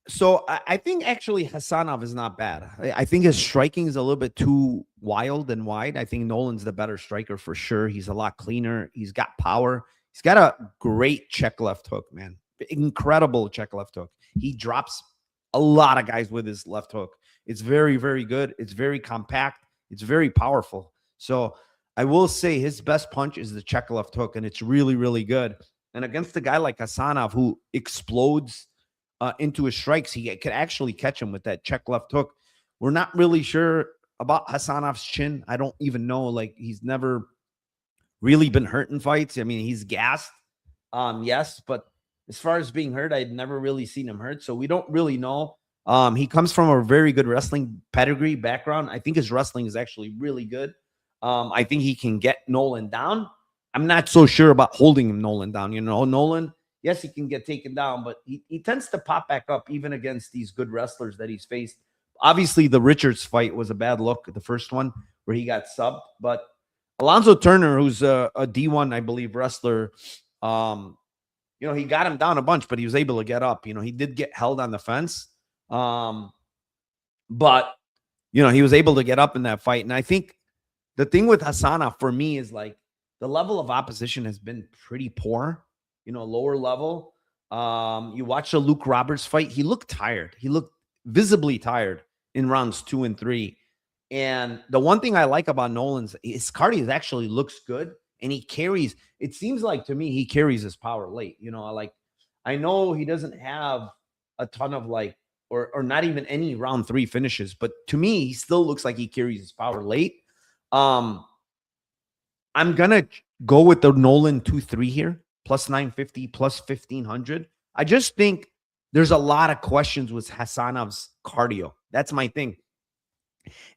S4: So I think actually Hasanov is not bad. I think his striking is a little bit too wild and wide. I think Nolan's the better striker for sure. He's a lot cleaner. He's got power. He's got a great check left hook, man. Incredible check left hook. He drops a lot of guys with his left hook. It's very, very good. It's very compact. It's very powerful. So I will say his best punch is the check left hook, and it's really, really good. And against a guy like Hasanov who explodes into his strikes, he could actually catch him with that check left hook. We're not really sure about Hasanov's chin. I don't even know. Like, he's never really been hurt in fights. I mean, he's gassed. Yes, but as far as being hurt, I'd never really seen him hurt. So we don't really know. He comes from a very good wrestling pedigree background. I think his wrestling is actually really good. I think he can get Nolan down. I'm not so sure about holding him Nolan down. You know, Nolan, yes, he can get taken down, but he tends to pop back up even against these good wrestlers that he's faced. Obviously, the Richards fight was a bad look, the first one where he got subbed. But Alonzo Turner, who's a D1, I believe, wrestler, you know, he got him down a bunch, but he was able to get up. You know, he did get held on the fence. But, you know, he was able to get up in that fight. And I think the thing with Hasanov for me is like the level of opposition has been pretty poor, you know, lower level. You watch the Luke Roberts fight. He looked tired. He looked visibly tired in rounds 2 and 3. And the one thing I like about Nolan's, his cardio actually looks good. And he carries, it seems like to me, he carries his power late. You know, like, I know he doesn't have a ton of like, or not even any round 3 finishes, but to me, he still looks like he carries his power late. I'm going to go with the Nolan 2-3 here, plus 950, plus 1500. I just think there's a lot of questions with Hasanov's cardio. That's my thing.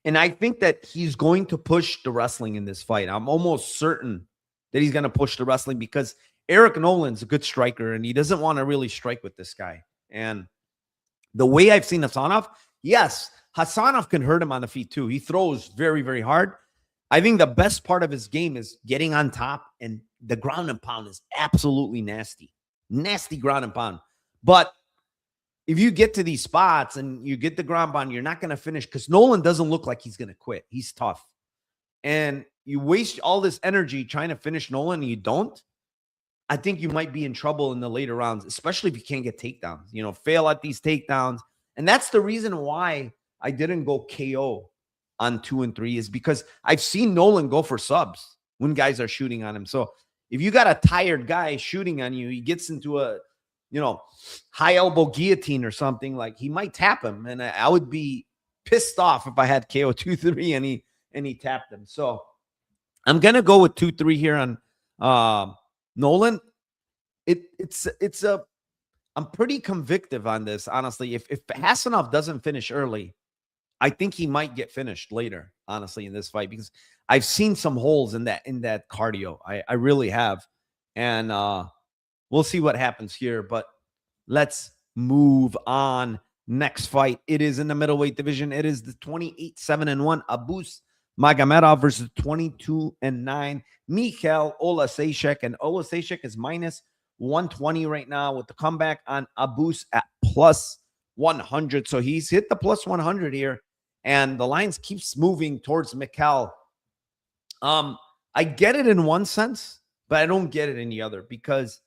S4: And I think that he's going to push the wrestling in this fight. I'm almost certain that he's going to push the wrestling because Eric Nolan's a good striker and he doesn't want to really strike with this guy. And the way I've seen Hasanov, yes, Hasanov can hurt him on the feet too. He throws very, very hard. I think the best part of his game is getting on top, and the ground and pound is absolutely nasty. Nasty ground and pound. But if you get to these spots and you get the ground pound, you're not going to finish because Nolan doesn't look like he's going to quit. He's tough. And you waste all this energy trying to finish Nolan and you don't, I think you might be in trouble in the later rounds, especially if you can't get takedowns, you know, fail at these takedowns. And that's the reason why I didn't go KO on 2 and 3 is because I've seen Nolan go for subs when guys are shooting on him. So if you got a tired guy shooting on you, he gets into a, you know, high elbow guillotine or something, like he might tap him. And I would be pissed off if I had KO 2-3 and he tapped him. So I'm going to go with 2-3 here on Nolan. I'm pretty convicted on this, honestly. If Hasanov doesn't finish early, I think he might get finished later, honestly, in this fight, because I've seen some holes in that cardio. I really have. And we'll see what happens here, but let's move on. Next fight. It is in the middleweight division. It is the 28-7-1 Abus Magomedov versus 22-9 Mikhail Oleksiejczuk. And Oleksiejczuk is minus 120 right now with the comeback on Abus at plus 100. So he's hit the plus 100 here. And the lines keeps moving towards Mikhail. I get it in one sense, but I don't get it in the other, because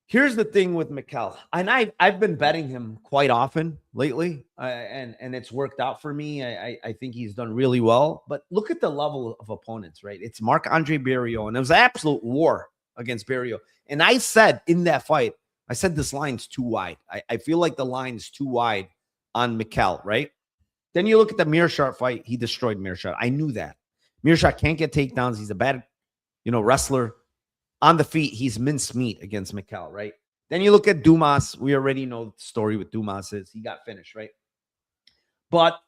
S4: here's the thing with Mikhail, and I've been betting him quite often lately, and it's worked out for me. I think he's done really well. But look at the level of opponents, right? It's Marc-Andre Barriault, and it was an absolute war against Barriault. And I said in that fight, I said this line's too wide. I feel like the line is too wide on Mikhail, right? Then you look at the Meerschaert fight. He destroyed Meerschaert. I knew that. Meerschaert can't get takedowns. He's a bad, wrestler. On the feet, he's mincemeat against Mikhail, right? Then you look at Dumas. We already know the story with Dumas is he got finished, right? But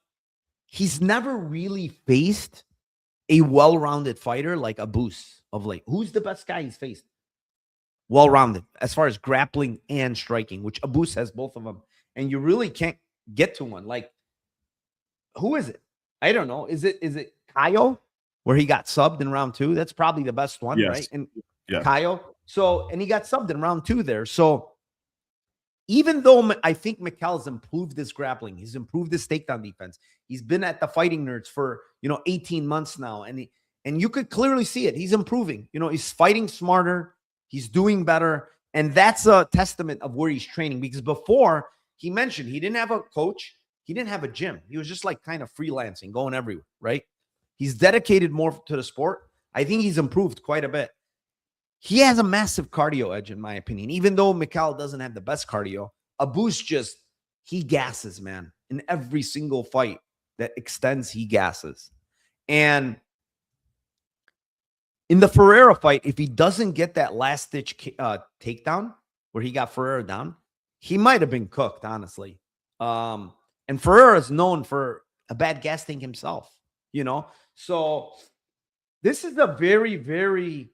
S4: he's never really faced a well-rounded fighter like Abus of late. Who's the best guy he's faced? Well-rounded as far as grappling and striking, which Abus has both of them. And you really can't get to one. Like, who is it? I don't know. Is it Caio, where he got subbed in round 2? That's probably the best one, yes. Right? And yeah. Caio. So, and he got subbed in round 2 there. So even though I think Mikhail's improved his grappling, he's improved his takedown defense. He's been at the Fighting Nerds for 18 months now, and you could clearly see it. He's improving. He's fighting smarter. He's doing better, and that's a testament of where he's training. Because before, he mentioned he didn't have a coach, he didn't have a gym. He was just like kind of freelancing, going everywhere. Right? He's dedicated more to the sport. I think he's improved quite a bit. He has a massive cardio edge, in my opinion. Even though Mikhail doesn't have the best cardio, Abus he gasses, man. In every single fight that extends, he gasses. And in the Ferreira fight, if he doesn't get that last-ditch takedown where he got Ferreira down, he might have been cooked, honestly. And Ferreira is known for a bad gas tank himself, So this is a very, very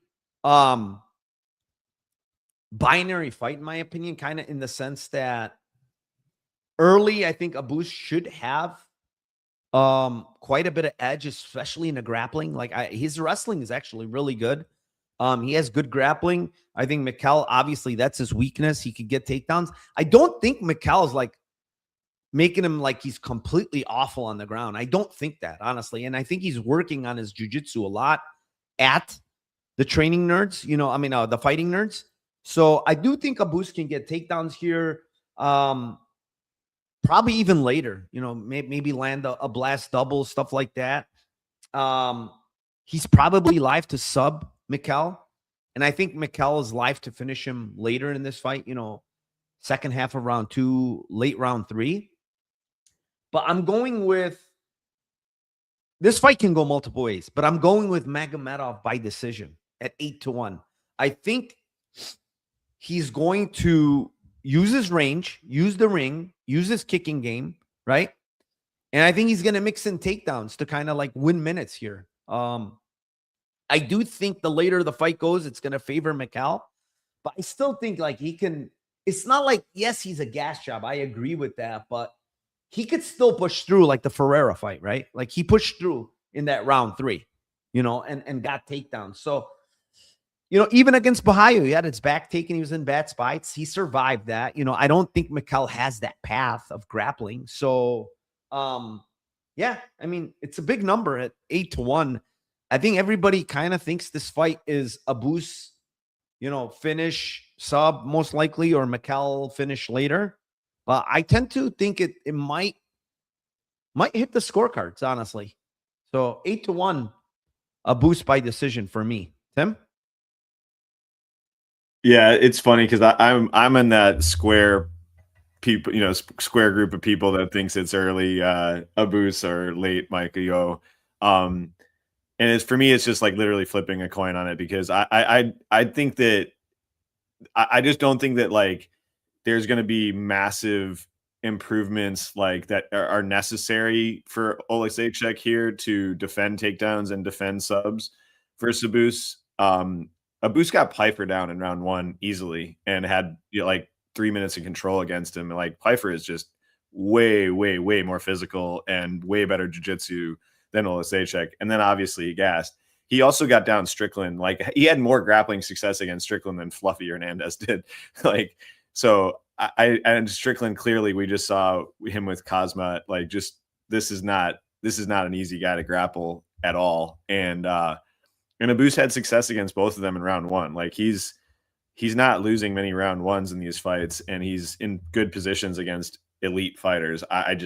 S4: binary fight, in my opinion, kind of in the sense that early, I think Abus should have quite a bit of edge, especially in the grappling. Like his wrestling is actually really good. He has good grappling. I think Mikhail, obviously, that's his weakness. He could get takedowns. I don't think Mikhail is like making him like he's completely awful on the ground. I don't think that, honestly. And I think he's working on his jiu-jitsu a lot at the training nerds, the Fighting Nerds. So I do think Abus can get takedowns here. Probably even later, maybe land a blast double, stuff like that. He's probably live to sub Mikhail. And I think Mikhail is live to finish him later in this fight, second half of round 2, late round 3. But I'm going with, this fight can go multiple ways, but I'm going with Magomedov by decision at 8-1. I think he's going to use his range, use the ring, use his kicking game, right? And I think he's going to mix in takedowns to kind of like win minutes here. I do think the later the fight goes, it's going to favor Mikhail, but I still think like he can, it's not like, yes, he's a gas job. I agree with that, but he could still push through like the Ferreira fight, right? Like he pushed through in that round 3, and got takedowns. So, even against Bahayo, he had his back taken. He was in bad spots. He survived that. I don't think Mikhail has that path of grappling. So, yeah, I mean, it's a big number at 8-1. I think everybody kind of thinks this fight is Abus, finish sub most likely, or Mikhail finish later. But I tend to think it might hit the scorecards, honestly. So 8-1, Abus by decision for me. Tim?
S5: Yeah, it's funny because I'm in that square people, square group of people that thinks it's early Abus or late Mike Yo. And it's, for me, it's just like literally flipping a coin on it, because I think that I just don't think that like there's going to be massive improvements like that are necessary for Oleksiejczuk here to defend takedowns and defend subs versus Abus. Abus got Pfeiffer down in round 1 easily and had like 3 minutes of control against him. And like Pfeiffer is just way, way, way more physical and way better jiu-jitsu than Oleksiejczuk. And then obviously he gassed. He also got down Strickland. Like he had more grappling success against Strickland than Fluffy Hernandez did. Like, so and Strickland, clearly we just saw him with Cosma. Like, just, this is not an easy guy to grapple at all. And Abus had success against both of them in round 1. Like he's not losing many round 1s in these fights, and he's in good positions against elite fighters. I'm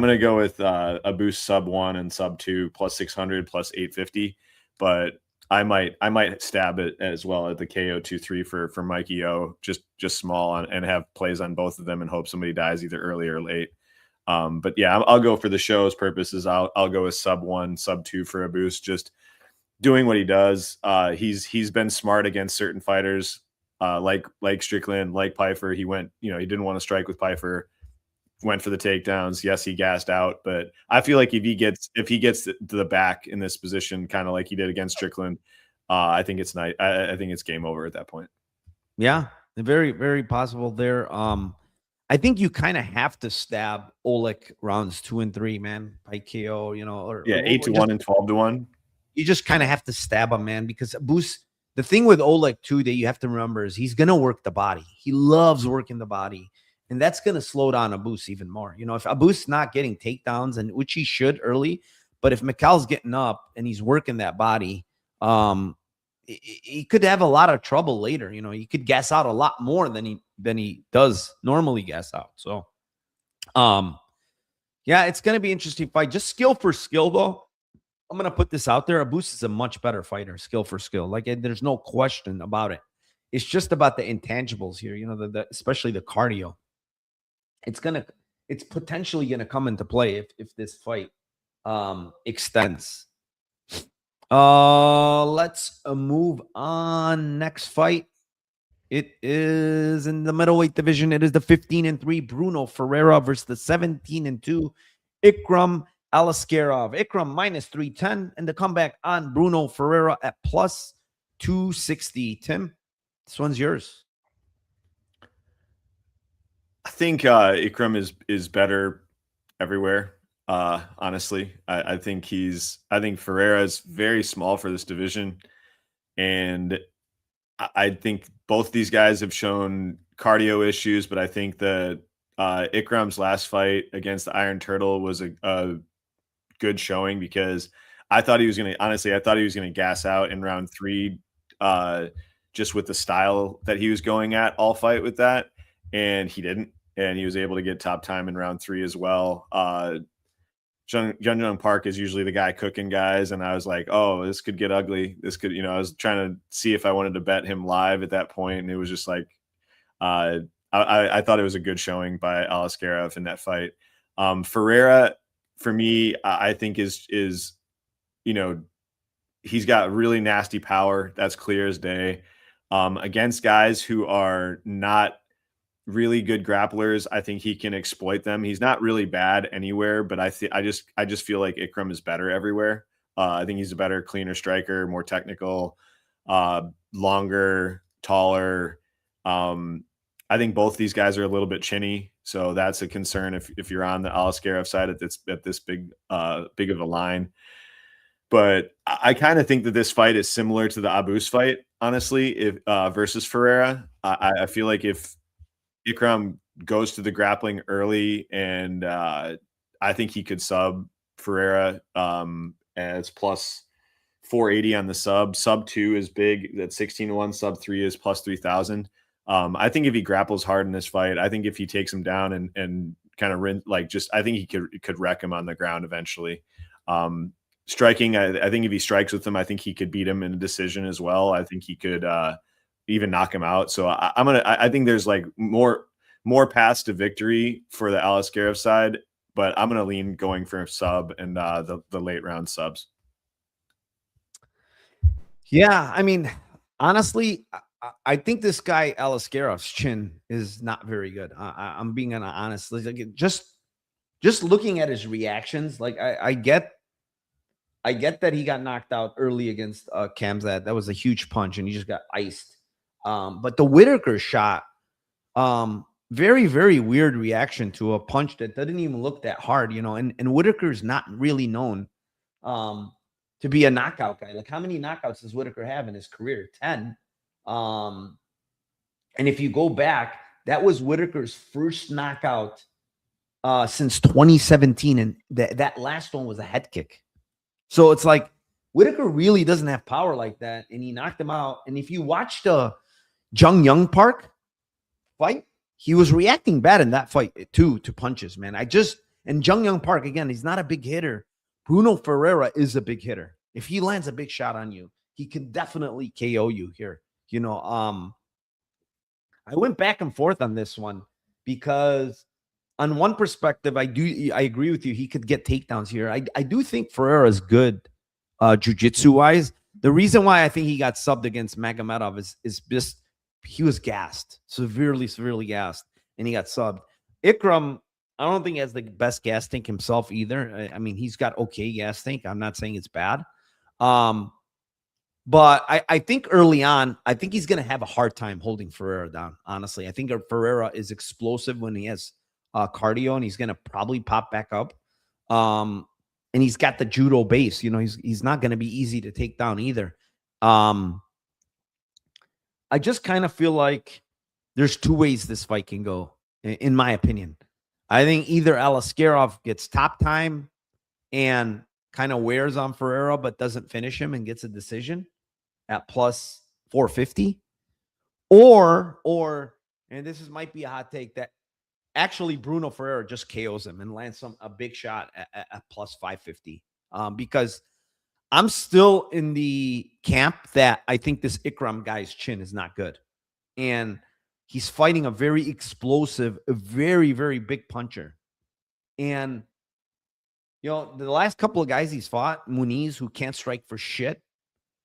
S5: going to go with Abus sub 1 and sub 2 plus 600 plus 850, but I might stab it as well at the KO 2-3 for Mikey O, just small, and have plays on both of them and hope somebody dies either early or late. But yeah, I'll go for the show's purposes. I'll go with sub 1, sub 2 for Abus, just doing what he does. He's been smart against certain fighters, like Strickland, like Pfeiffer. He went, he didn't want to strike with Pfeiffer, went for the takedowns. Yes, he gassed out, but I feel like if he gets to the back in this position, kind of like he did against Strickland, I think it's nice. I think it's game over at that point.
S4: Yeah, very, very possible there. I think you kind of have to stab Oleg rounds 2 and 3, man, by KO, or
S5: 8-1 and 12-1.
S4: You just kind of have to stab him, man, because Abus, the thing with Oleg too that you have to remember is he's gonna work the body. He loves working the body, and that's gonna slow down Abus even more. You know, if Abus not getting takedowns, and which he should early, but if Mikal's getting up and he's working that body, he could have a lot of trouble later. You know, he could gas out a lot more than he does normally gas out. So, yeah, it's gonna be an interesting fight. Just skill for skill, though. I'm gonna put this out there. Abus is a much better fighter, skill for skill. Like, there's no question about it. It's just about the intangibles here. You know, especially the cardio. It's potentially gonna come into play if this fight extends. Let's move on. Next fight. It is in the middleweight division. It is the 15-3 Bruno Ferreira versus the 17-2 Ikram Aliskerov. Ikram minus 310, and the comeback on Bruno Ferreira at plus 260. Tim, this one's yours.
S5: I think Ikram is better everywhere. Honestly, I think Ferreira is very small for this division, and I think both these guys have shown cardio issues. But I think that Ikram's last fight against the Iron Turtle was a good showing, because I thought he was going to gas out in round 3, just with the style that he was going at all fight with that, and he didn't, and he was able to get top time in round 3 as well. Jung Park is usually the guy cooking guys, and I was like, oh, this could get ugly. This could, I was trying to see if I wanted to bet him live at that point, and it was just like, I thought it was a good showing by Aliskerov in that fight. Ferreira, for me, I think is he's got really nasty power. That's clear as day. Against guys who are not really good grapplers, I think he can exploit them. He's not really bad anywhere, but I just feel like Ikram is better everywhere. I think he's a better, cleaner striker, more technical, longer, taller. I think both these guys are a little bit chinny, so that's a concern if you're on the Aliskerov side at this big of a line. But I kind of think that this fight is similar to the Abus fight, honestly, versus Ferreira. I feel like if Ikram goes to the grappling early, and I think he could sub Ferreira as plus 480 on the sub. Sub 2 is big. That's 16-1. Sub 3 is plus 3,000. I think if he grapples hard in this fight, I think if he takes him down and kind of I think he could wreck him on the ground eventually. Striking, I think if he strikes with him, I think he could beat him in a decision as well. I think he could even knock him out. So I think there's like more paths to victory for the Aliskerov side, but I'm gonna lean going for a sub and the late round subs.
S4: Yeah, I mean, honestly, I think this guy Aliskerov's chin is not very good. I'm being honest. Like, just looking at his reactions, like I get that he got knocked out early against Kamzat. That was a huge punch, and he just got iced. But the Whitaker shot, very, very weird reaction to a punch that didn't even look that hard, and Whitaker's not really known to be a knockout guy. Like, how many knockouts does Whitaker have in his career? 10. And if you go back, that was Whitaker's first knockout since 2017, and that last one was a head kick. So it's like Whitaker really doesn't have power like that, and he knocked him out. And if you watch the Jung Park fight, he was reacting bad in that fight too to punches, man. And Jung Park, again, he's not a big hitter. Bruno Ferreira is a big hitter. If he lands a big shot on you, he can definitely KO you here. I went back and forth on this one because on one perspective, I agree with you. He could get takedowns here. I do think Ferreira is good jiu-jitsu wise. The reason why I think he got subbed against Magomedov is just he was gassed, severely gassed, and he got subbed. Ikram, I don't think he has the best gas tank himself either. I mean, he's got okay gas tank. I'm not saying it's bad. But I think early on, I think he's going to have a hard time holding Ferreira down, honestly. I think Ferreira is explosive when he has cardio, and he's going to probably pop back up. And he's got the judo base. He's not going to be easy to take down either. I just kind of feel like there's two ways this fight can go, in my opinion. I think either Aliskerov gets top time and kind of wears on Ferreira, but doesn't finish him and gets a decision at plus 450. Or, and might be a hot take, that actually Bruno Ferreira just KOs him and lands a big shot at plus 550. Because I'm still in the camp that I think this Ikram guy's chin is not good. And he's fighting a very explosive, a very, very big puncher. And, the last couple of guys he's fought, Muniz, who can't strike for shit,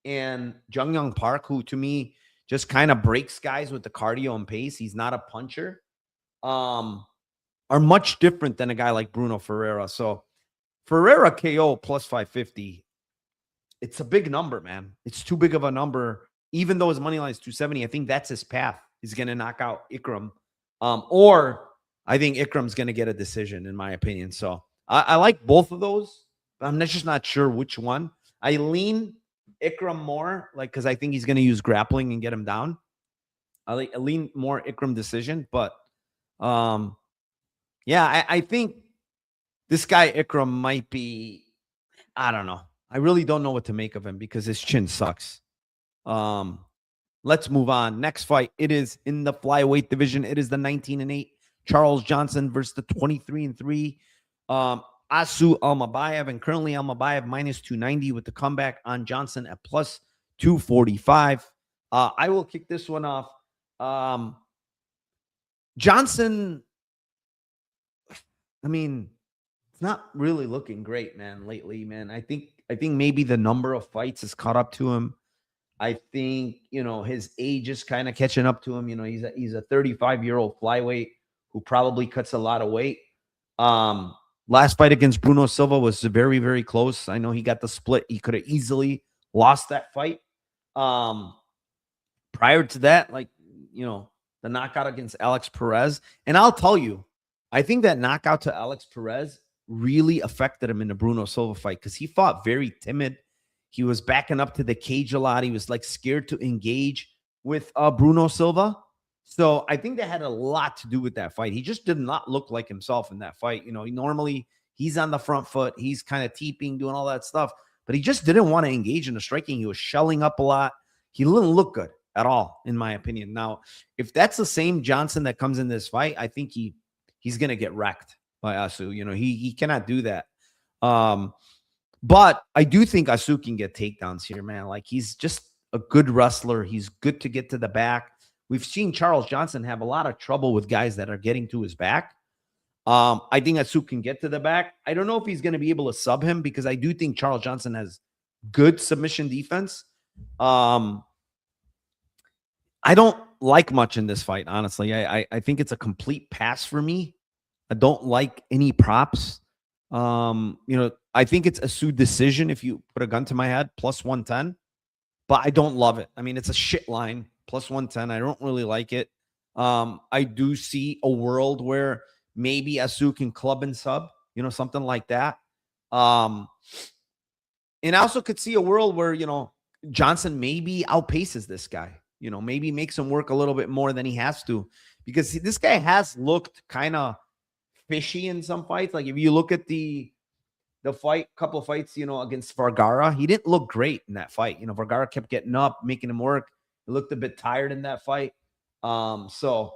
S4: and Jung Young Park, who to me just kind of breaks guys with the cardio and pace. He's not a puncher. Are much different than a guy like Bruno Ferreira. So Ferreira KO plus 550. It's a big number, man. It's too big of a number. Even though his money line is 270, I think that's his path. He's going to knock out Ikram. Or I think Ikram's going to get a decision, in my opinion. So I like both of those, but I'm just not sure which one. I lean Ikram more, because I think he's going to use grappling and get him down. I lean more Ikram decision, but yeah, I think this guy Ikram might be, I don't know. I really don't know what to make of him because his chin sucks. Let's move on. Next fight. It is in the flyweight division. It is the 19-8 Charles Johnson versus the 23-3 Asu Almabayev, and currently Almabayev minus 290 with the comeback on Johnson at plus 245. I will kick this one off. Johnson, I mean, it's not really looking great, man, lately, man. I think maybe the number of fights has caught up to him. I think, his age is kind of catching up to him. He's a 35-year-old flyweight who probably cuts a lot of weight. Last fight against Bruno Silva was very, very close. I know he got the split. He could have easily lost that fight. Prior to that, the knockout against Alex Perez. And I'll tell you, I think that knockout to Alex Perez really affected him in the Bruno Silva fight because he fought very timid. He was backing up to the cage a lot. He was scared to engage with Bruno Silva. So I think that had a lot to do with that fight. He just did not look like himself in that fight. Normally he's on the front foot. He's kind of teeping, doing all that stuff, but he just didn't want to engage in the striking. He was shelling up a lot. He didn't look good at all, in my opinion. Now, if that's the same Johnson that comes in this fight, I think he's going to get wrecked by Asu. He cannot do that. But I do think Asu can get takedowns here, man. He's just a good wrestler. He's good to get to the back. We've seen Charles Johnson have a lot of trouble with guys that are getting to his back. I think Asu can get to the back. I don't know if he's going to be able to sub him because I do think Charles Johnson has good submission defense. I don't like much in this fight, honestly. I think it's a complete pass for me. I don't like any props. I think it's Asu decision if you put a gun to my head, plus 110. But I don't love it. I mean, it's a shit line. Plus 110. I don't really like it. I do see a world where maybe Asu can club and sub, something like that. And I also could see a world where, Johnson maybe outpaces this guy, maybe makes him work a little bit more than he has to, because this guy has looked kind of fishy in some fights. If you look at the couple of fights, against Vergara, he didn't look great in that fight. Vergara kept getting up, making him work. He looked a bit tired in that fight. So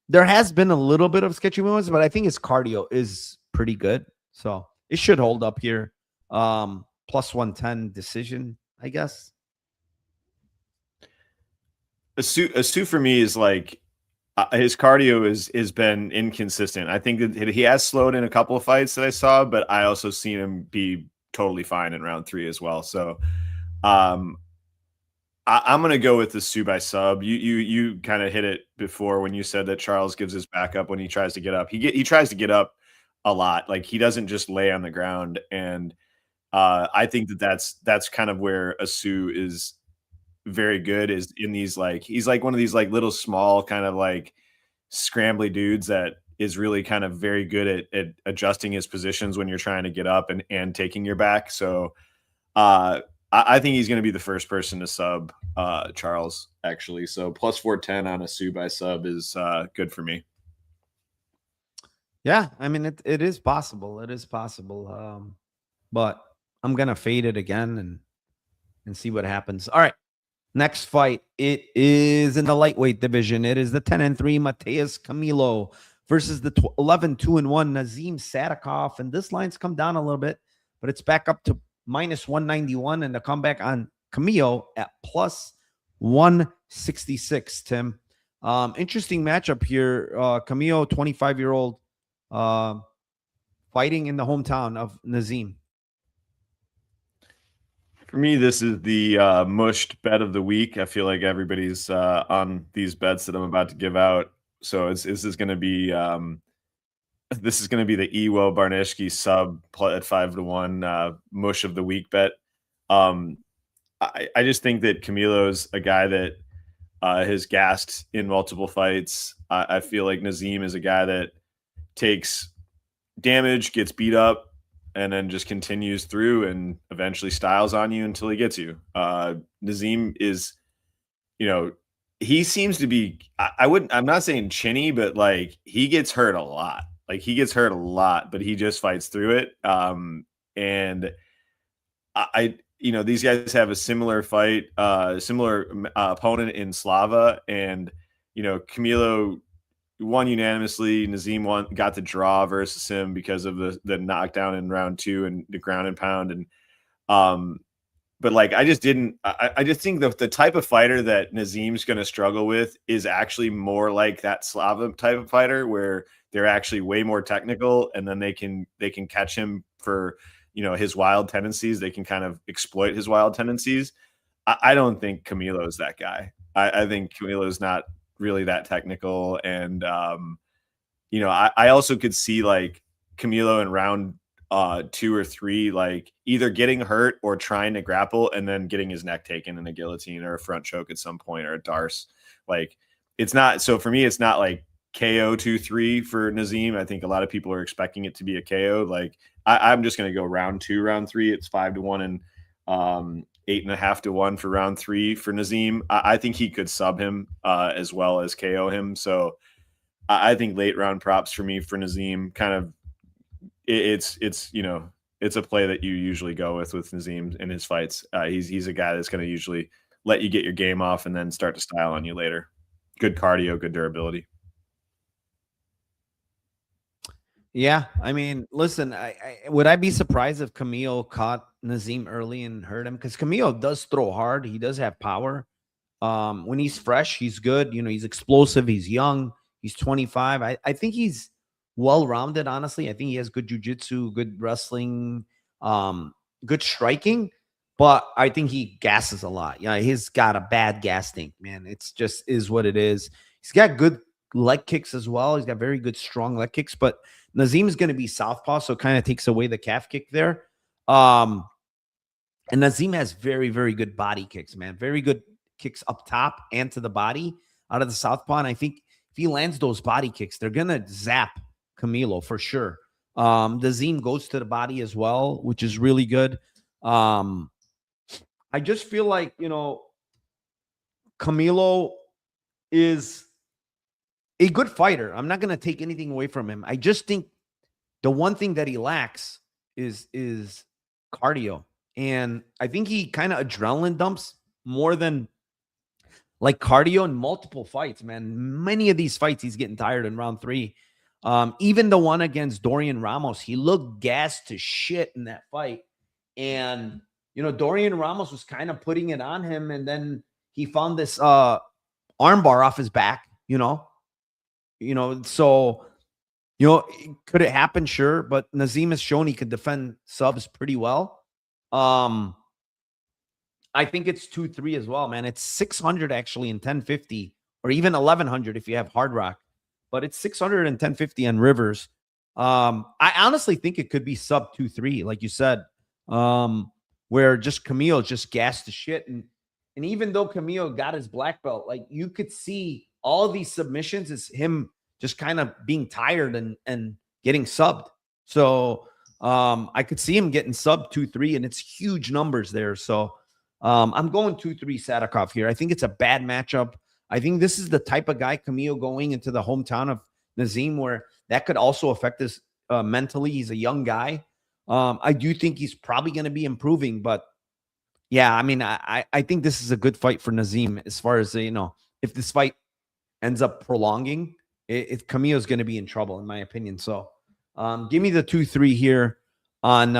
S4: there has been a little bit of sketchy moments, but I think his cardio is pretty good. So it should hold up here. Plus 110 decision, I guess.
S5: Asu for me is his cardio has been inconsistent. I think that he has slowed in a couple of fights that I saw, but I also seen him be totally fine in round 3 as well. So I'm going to go with the Asu by sub. You kind of hit it before when you said that Charles gives his back up when he tries to get up. He tries to get up a lot. He doesn't just lay on the ground. And I think that's kind of where Asu is very good, is in these he's one of these little small kind of scrambly dudes that is really kind of very good at adjusting his positions when you're trying to get up and taking your back. So I think he's going to be the first person to sub Charles, actually. So plus 410 on a Sue by sub is good for me.
S4: Yeah, I mean, it is possible. It is possible. But I'm going to fade it again and see what happens. All right. Next fight, it is in the lightweight division. It is the 10-3 Matheus Camilo versus the 11-2-1 Nazim Satakov. And this line's come down a little bit, but it's back up to minus 191, and the comeback on Camilo at plus 166, Tim. Interesting matchup here. Camilo, 25-year-old, fighting in the hometown of Nazim.
S5: For me, this is the mushed bet of the week. I feel like everybody's on these bets that I'm about to give out. So this is going to be the Iwo Barneshki sub at 5-1 mush of the week bet. I just think that Camilo's a guy that has gassed in multiple fights. I feel like Nazim is a guy that takes damage, gets beat up, and then just continues through and eventually styles on you until he gets you. Nazim is, he seems to be, I'm not saying chinny, but like he gets hurt a lot. Like he gets hurt a lot, but he just fights through it. And these guys have a similar fight, similar opponent in Slava, and, Camilo won unanimously. Nazim got the draw versus him because of the knockdown in round 2 and the ground and pound. And, but like, I just think that the type of fighter that Nazim's going to struggle with is actually more like that Slava type of fighter where they're actually way more technical, and then they can catch him for, his wild tendencies. They can kind of exploit his wild tendencies. I don't think Camilo is that guy. I think Camilo is not really that technical. And, I also could see like Camilo in round 2 or 3, like either getting hurt or trying to grapple and then getting his neck taken in a guillotine or a front choke at some point, or a darce. Like it's not, so for me, it's not like KO 2-3 for Nazim. I think a lot of people are expecting it to be a KO. Like I'm just going to go round 2, round 3. It's 5-1 and 8.5-1 for round 3 for Nazim. I think he could sub him as well as KO him. So I think late round props for me for Nazim. Kind of, it's a play that you usually go with Nazim in his fights. He's a guy that's going to usually let you get your game off and then start to style on you later. Good cardio, good durability.
S4: Yeah, I mean, listen, would I be surprised if Camilo caught Nazim early and hurt him? Because Camilo does throw hard. He does have power. When he's fresh, he's good. He's explosive. He's young. He's 25. I think he's well-rounded, honestly. I think he has good jiu-jitsu, good wrestling, good striking. But I think he gasses a lot. He's got a bad gas tank, man. It's just is what it is. He's got good leg kicks as well. He's got very good, strong leg kicks. But Nazim is going to be southpaw, so it kind of takes away the calf kick there. And Nazim has very, very good body kicks, man. Very good kicks up top and to the body out of the southpaw. And I think if he lands those body kicks, they're going to zap Camilo for sure. Nazim goes to the body as well, which is really good. I just feel like, Camilo is a good fighter. I'm not going to take anything away from him. I just think the one thing that he lacks is cardio. And I think he kind of adrenaline dumps more than like cardio in multiple fights, man. Many of these fights, he's getting tired in round 3. Even the one against Dorian Ramos, he looked gassed to shit in that fight. And, Dorian Ramos was kind of putting it on him. And then he found this armbar off his back, so, could it happen? Sure. But Nazim has shown he could defend subs pretty well. I think it's 2-3 as well, man. It's 600 actually in 1050, or even 1100 if you have Hard Rock, but it's 600 and 1050 on Rivers. I honestly think it could be sub 2-3, like you said, where just Camilo just gassed the shit. And even though Camilo got his black belt, like you could see all of these submissions is him just kind of being tired and getting subbed. So I could see him getting sub 2-3, and it's huge numbers there. So I'm going 2-3 Satakov here. I think it's a bad matchup. I think this is the type of guy, Camilo, going into the hometown of Nazim, where that could also affect us mentally. He's a young guy. I do think he's probably going to be improving, but yeah, I mean, I think this is a good fight for Nazim as far as, if this fight ends up prolonging, Camilo's going to be in trouble, in my opinion. So give me the 2-3 here on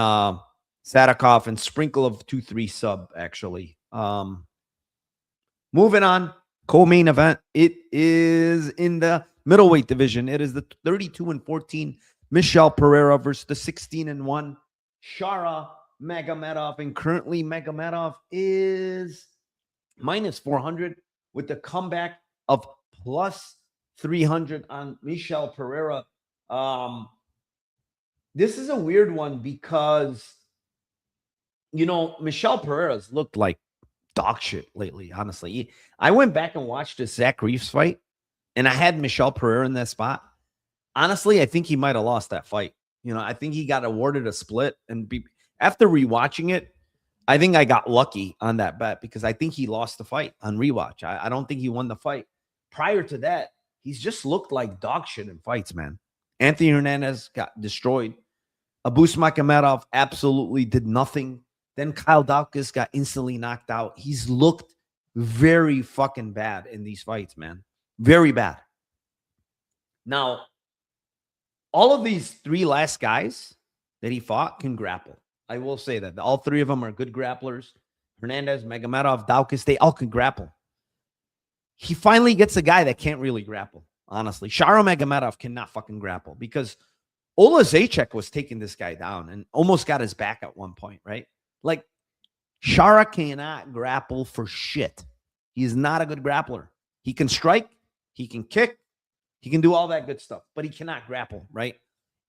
S4: Satakov and sprinkle of 2-3 sub, actually. Moving on, co-main event. It is in the middleweight division. It is the 32-14 Michel Pereira versus the 16-1 Shara Magomedov. And currently Magomedov is minus 400 with the comeback of plus 300 on Michel Pereira. This is a weird one because, Michel Pereira's looked like dog shit lately, honestly. I went back and watched the Zach Reeves fight, and I had Michel Pereira in that spot. Honestly, I think he might have lost that fight. I think he got awarded a split. And after rewatching it, I think I got lucky on that bet because I think he lost the fight on rewatch. I don't think he won the fight. Prior to that, he's just looked like dog shit in fights, man. Anthony Hernandez got destroyed. Abus Magomedov absolutely did nothing. Then Kyle Daukaus got instantly knocked out. He's looked very fucking bad in these fights, man. Very bad. Now, all of these three last guys that he fought can grapple. I will say that. All three of them are good grapplers. Hernandez, Magomedov, Daukaus, they all can grapple. He finally gets a guy that can't really grapple, honestly. Sharo Magomedov cannot fucking grapple because Oleksiejczuk was taking this guy down and almost got his back at one point, right? Like, Shara cannot grapple for shit. He is not a good grappler. He can strike, he can kick, he can do all that good stuff, but he cannot grapple, right?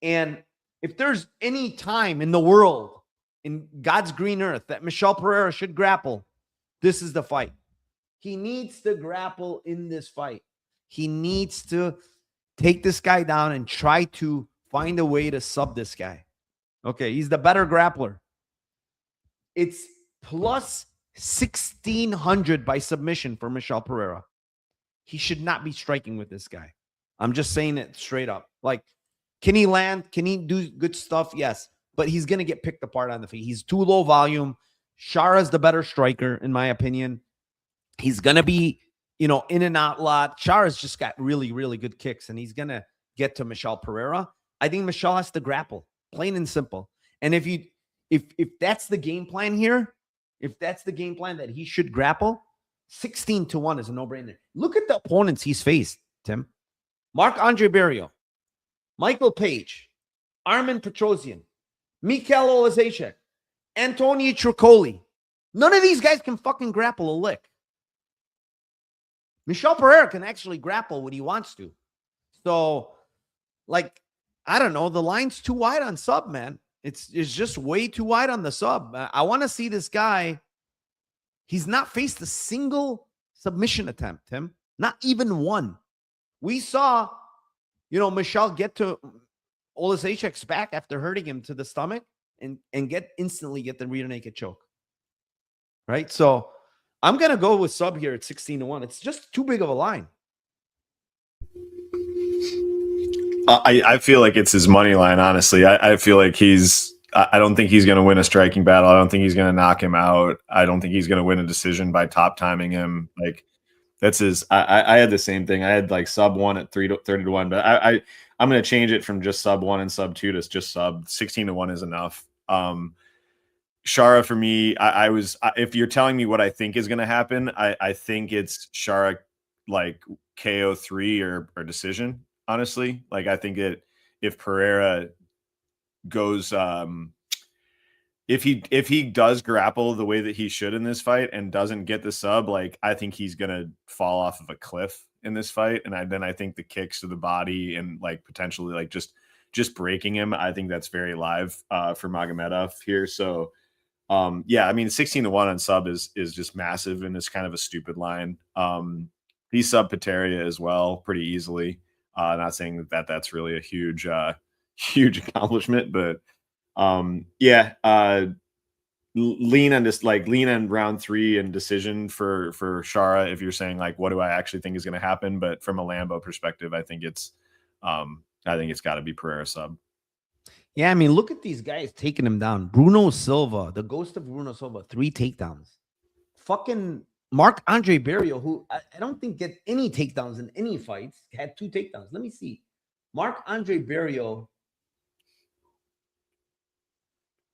S4: And if there's any time in the world, in God's green earth, that Michel Pereira should grapple, this is the fight. He needs to grapple in this fight. He needs to take this guy down and try to find a way to sub this guy. Okay, he's the better grappler. It's plus 1,600 by submission for Michel Pereira. He should not be striking with this guy. I'm just saying it straight up. Like, can he land? Can he do good stuff? Yes. But he's going to get picked apart on the feet. He's too low volume. Shara's the better striker, in my opinion. He's going to be, in and out a lot. Shara's just got really, really good kicks, and he's going to get to Michel Pereira. I think Michel has to grapple, plain and simple. And if that's the game plan here, if that's the game plan that he should grapple, 16-1 is a no-brainer. Look at the opponents he's faced, Tim. Marc-Andre Barrio, Michael Page, Armen Petrosyan, Mikhail Oleksiejczuk, Antonio Tricoli. None of these guys can fucking grapple a lick. Michel Pereira can actually grapple when he wants to. So, I don't know. The line's too wide on sub, man. It's just way too wide on the sub. I want to see this guy. He's not faced a single submission attempt, Tim. Not even one. We saw, Michel get to Oleksiejczuk's back after hurting him to the stomach and instantly get the rear naked choke. Right? So I'm going to go with sub here at 16-1. It's just too big of a line.
S5: I feel like it's his money line, honestly. I feel like I don't think he's going to win a striking battle. I don't think he's going to knock him out. I don't think he's going to win a decision by top timing him. That's his. I had the same thing. I had sub 1 at 30-1, but I'm going to change it from just sub 1 and sub 2 to just sub 16-1 is enough. Shara for me, if you're telling me what I think is going to happen, I think it's Shara KO 3 or decision. Honestly, I think if Pereira goes, if he does grapple the way that he should in this fight and doesn't get the sub, I think he's gonna fall off of a cliff in this fight. And then I think the kicks to the body and potentially just breaking him, I think that's very live for Magomedov here. So yeah, I mean 16-1 on sub is just massive and it's kind of a stupid line. He sub Pereira as well pretty easily. Not saying that's really a huge accomplishment, but yeah, lean on round 3 and decision for Shara if you're saying like what do I actually think is going to happen, but from a Lambo perspective, I think it's got to be Pereira sub.
S4: Yeah, I mean, look at these guys taking him down. Bruno Silva, the ghost of Bruno Silva, 3 takedowns. Fucking Marc-Andre Barrio, who I don't think get any takedowns in any fights, had 2 takedowns. Let me see. Marc-Andre Barrio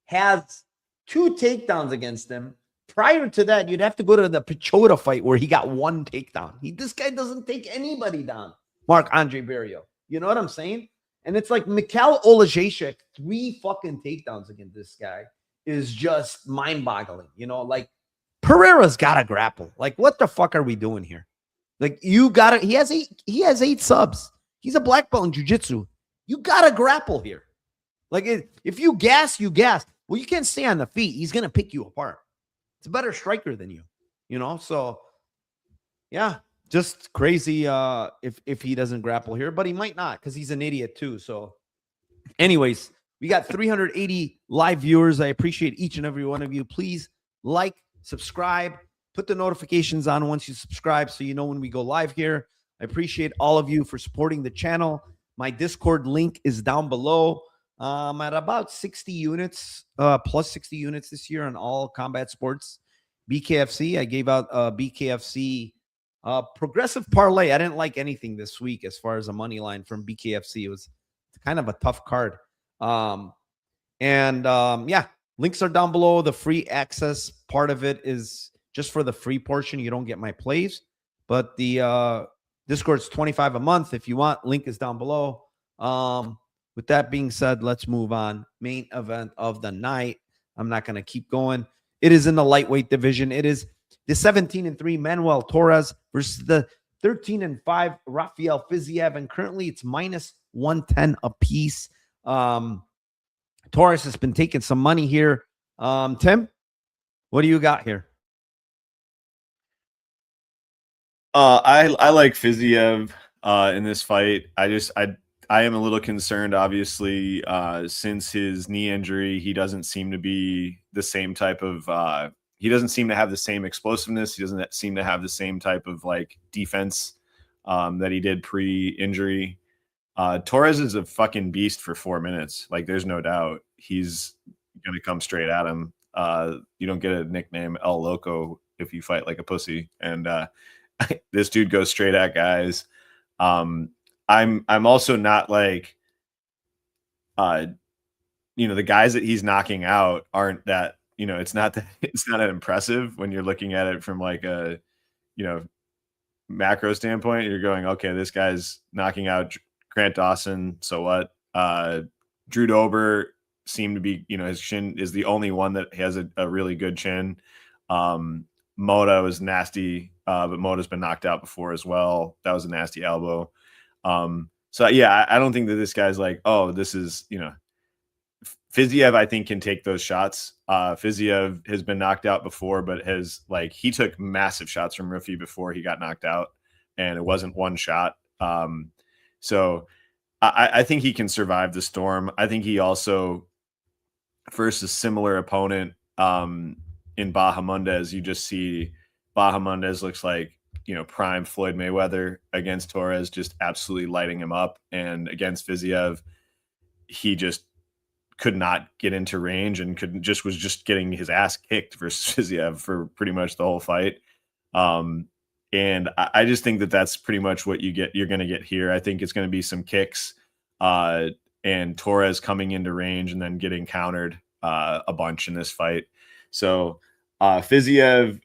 S4: has 2 takedowns against him. Prior to that, you'd have to go to the Pichota fight where he got 1 takedown. This guy doesn't take anybody down, Marc-Andre Barrio. You know what I'm saying? And it's like Mikhail Oleksiejczuk, 3 fucking takedowns against this guy is just mind-boggling. You know, like Pereira's got to grapple. Like, what the fuck are we doing here? Like, you got to, he has 8 subs. He's a black belt in jiu-jitsu. You got to grapple here. Like, if you gas, you gas. Well, you can't stay on the feet. He's going to pick you apart. It's a better striker than you know? So, yeah, just crazy if he doesn't grapple here, but he might not because he's an idiot too. So, anyways, we got 380 live viewers. I appreciate each and every one of you. Please like, subscribe, put the notifications on once you subscribe so you know when we go live here. I appreciate all of you for supporting the channel. My Discord link is down below. I'm at about 60 units, plus 60 units this year on all combat sports. BKFC, I gave out BKFC progressive parlay. I didn't like anything this week as far as a money line from BKFC. It was kind of a tough card. Yeah, links are down below. The free access part of it is just for the free portion. You don't get my plays, but the Discord's $25 a month if you want. Link is down below. With that being said, let's move on. Main event of the night. I'm not going to keep going. It is in the lightweight division. It is the 17-3 Manuel Torres versus the 13-5 Rafael Fiziev, and currently it's minus 110 apiece. Torres has been taking some money here. Tim, what do you got here?
S5: I like Fiziev in this fight. I am a little concerned, obviously, since his knee injury. He doesn't seem to be the same type of he doesn't seem to have the same explosiveness. He doesn't seem to have the same type of like defense that he did pre-injury. Torres is a fucking beast for 4 minutes. Like, there's no doubt he's gonna come straight at him. You don't get a nickname El Loco if you fight like a pussy. And this dude goes straight at guys. I'm also not like, the guys that he's knocking out aren't that, it's not that impressive when you're looking at it from like a, macro standpoint. You're going, okay, this guy's knocking out Grant Dawson. So what? Drew Dober seemed to be, his chin is the only one that has a really good chin. Moda was nasty, but Moda's been knocked out before as well. That was a nasty elbow. So yeah, I don't think that this guy's like, oh, this is, Fiziev, I think, can take those shots. Fiziev has been knocked out before, but he took massive shots from Rufi before he got knocked out, and it wasn't one shot. So I think he can survive the storm. I think he also, versus a similar opponent in Bahamundez, you just see Bahamundez looks like, prime Floyd Mayweather against Torres, just absolutely lighting him up. And against Fiziev, he just could not get into range and was just getting his ass kicked versus Fiziev for pretty much the whole fight. And I just think that that's pretty much what you're going to get here. I think it's going to be some kicks and Torres coming into range and then getting countered a bunch in this fight. So Fiziev,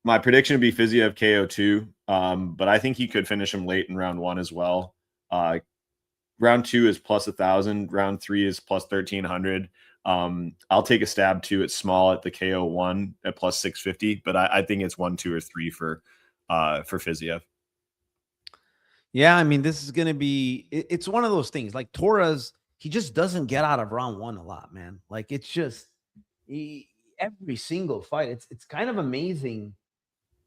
S5: my prediction would be Fiziev KO2, but I think he could finish him late in round 1 as well. Round 2 is plus 1,000. Round 3 is plus 1,300. I'll take a stab too at small at the KO1 at plus 650, but I think it's 1, 2, or 3 for Fiziev.
S4: Yeah, I mean, this is going to be, it's one of those things like Torres, he just doesn't get out of round 1 a lot, man. Like, it's just every single fight. It's kind of amazing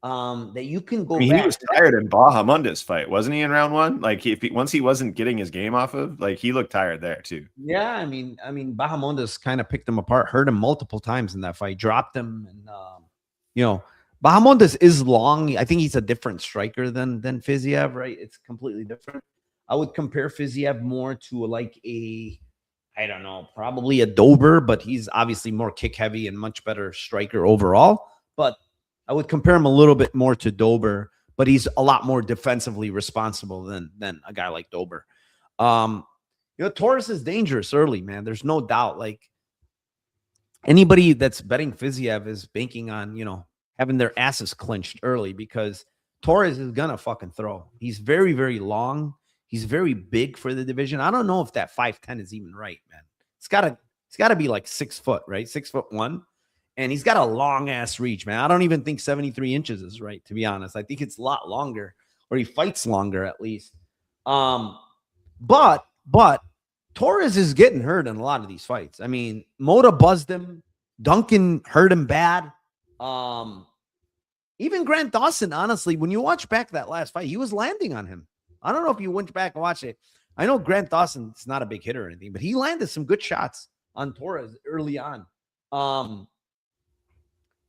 S4: that you can go
S5: I mean,
S4: back.
S5: he was tired in Bahamunda's fight, wasn't he? In round one, like once he wasn't getting his game off of, like he looked tired there too.
S4: Yeah, I mean, Bahamunda's kind of picked him apart, hurt him multiple times in that fight, dropped him, and you know, Bahamunda's is long. I think he's a different striker than Fiziev, right? It's completely different. I would compare Fiziev more to like I don't know, probably a Dober, but he's obviously more kick heavy and much better striker overall. But I would compare him a little bit more to Dober, but he's a lot more defensively responsible than a guy like Dober. Torres is dangerous early, man. There's no doubt. Like anybody that's betting Fiziev is banking on, having their asses clinched early because Torres is gonna fucking throw. He's very, very long. He's very big for the division. I don't know if that 5'10" is even right, man. It's gotta be like 6 foot, right? 6'1". And he's got a long ass reach, man. I don't even think 73 inches is right, to be honest. I think it's a lot longer, or he fights longer at least. But Torres is getting hurt in a lot of these fights. I mean, Mota buzzed him. Duncan hurt him bad. Even Grant Dawson, honestly, when you watch back that last fight, he was landing on him. I don't know if you went back and watched it. I know Grant Dawson's not a big hitter or anything, but he landed some good shots on Torres early on.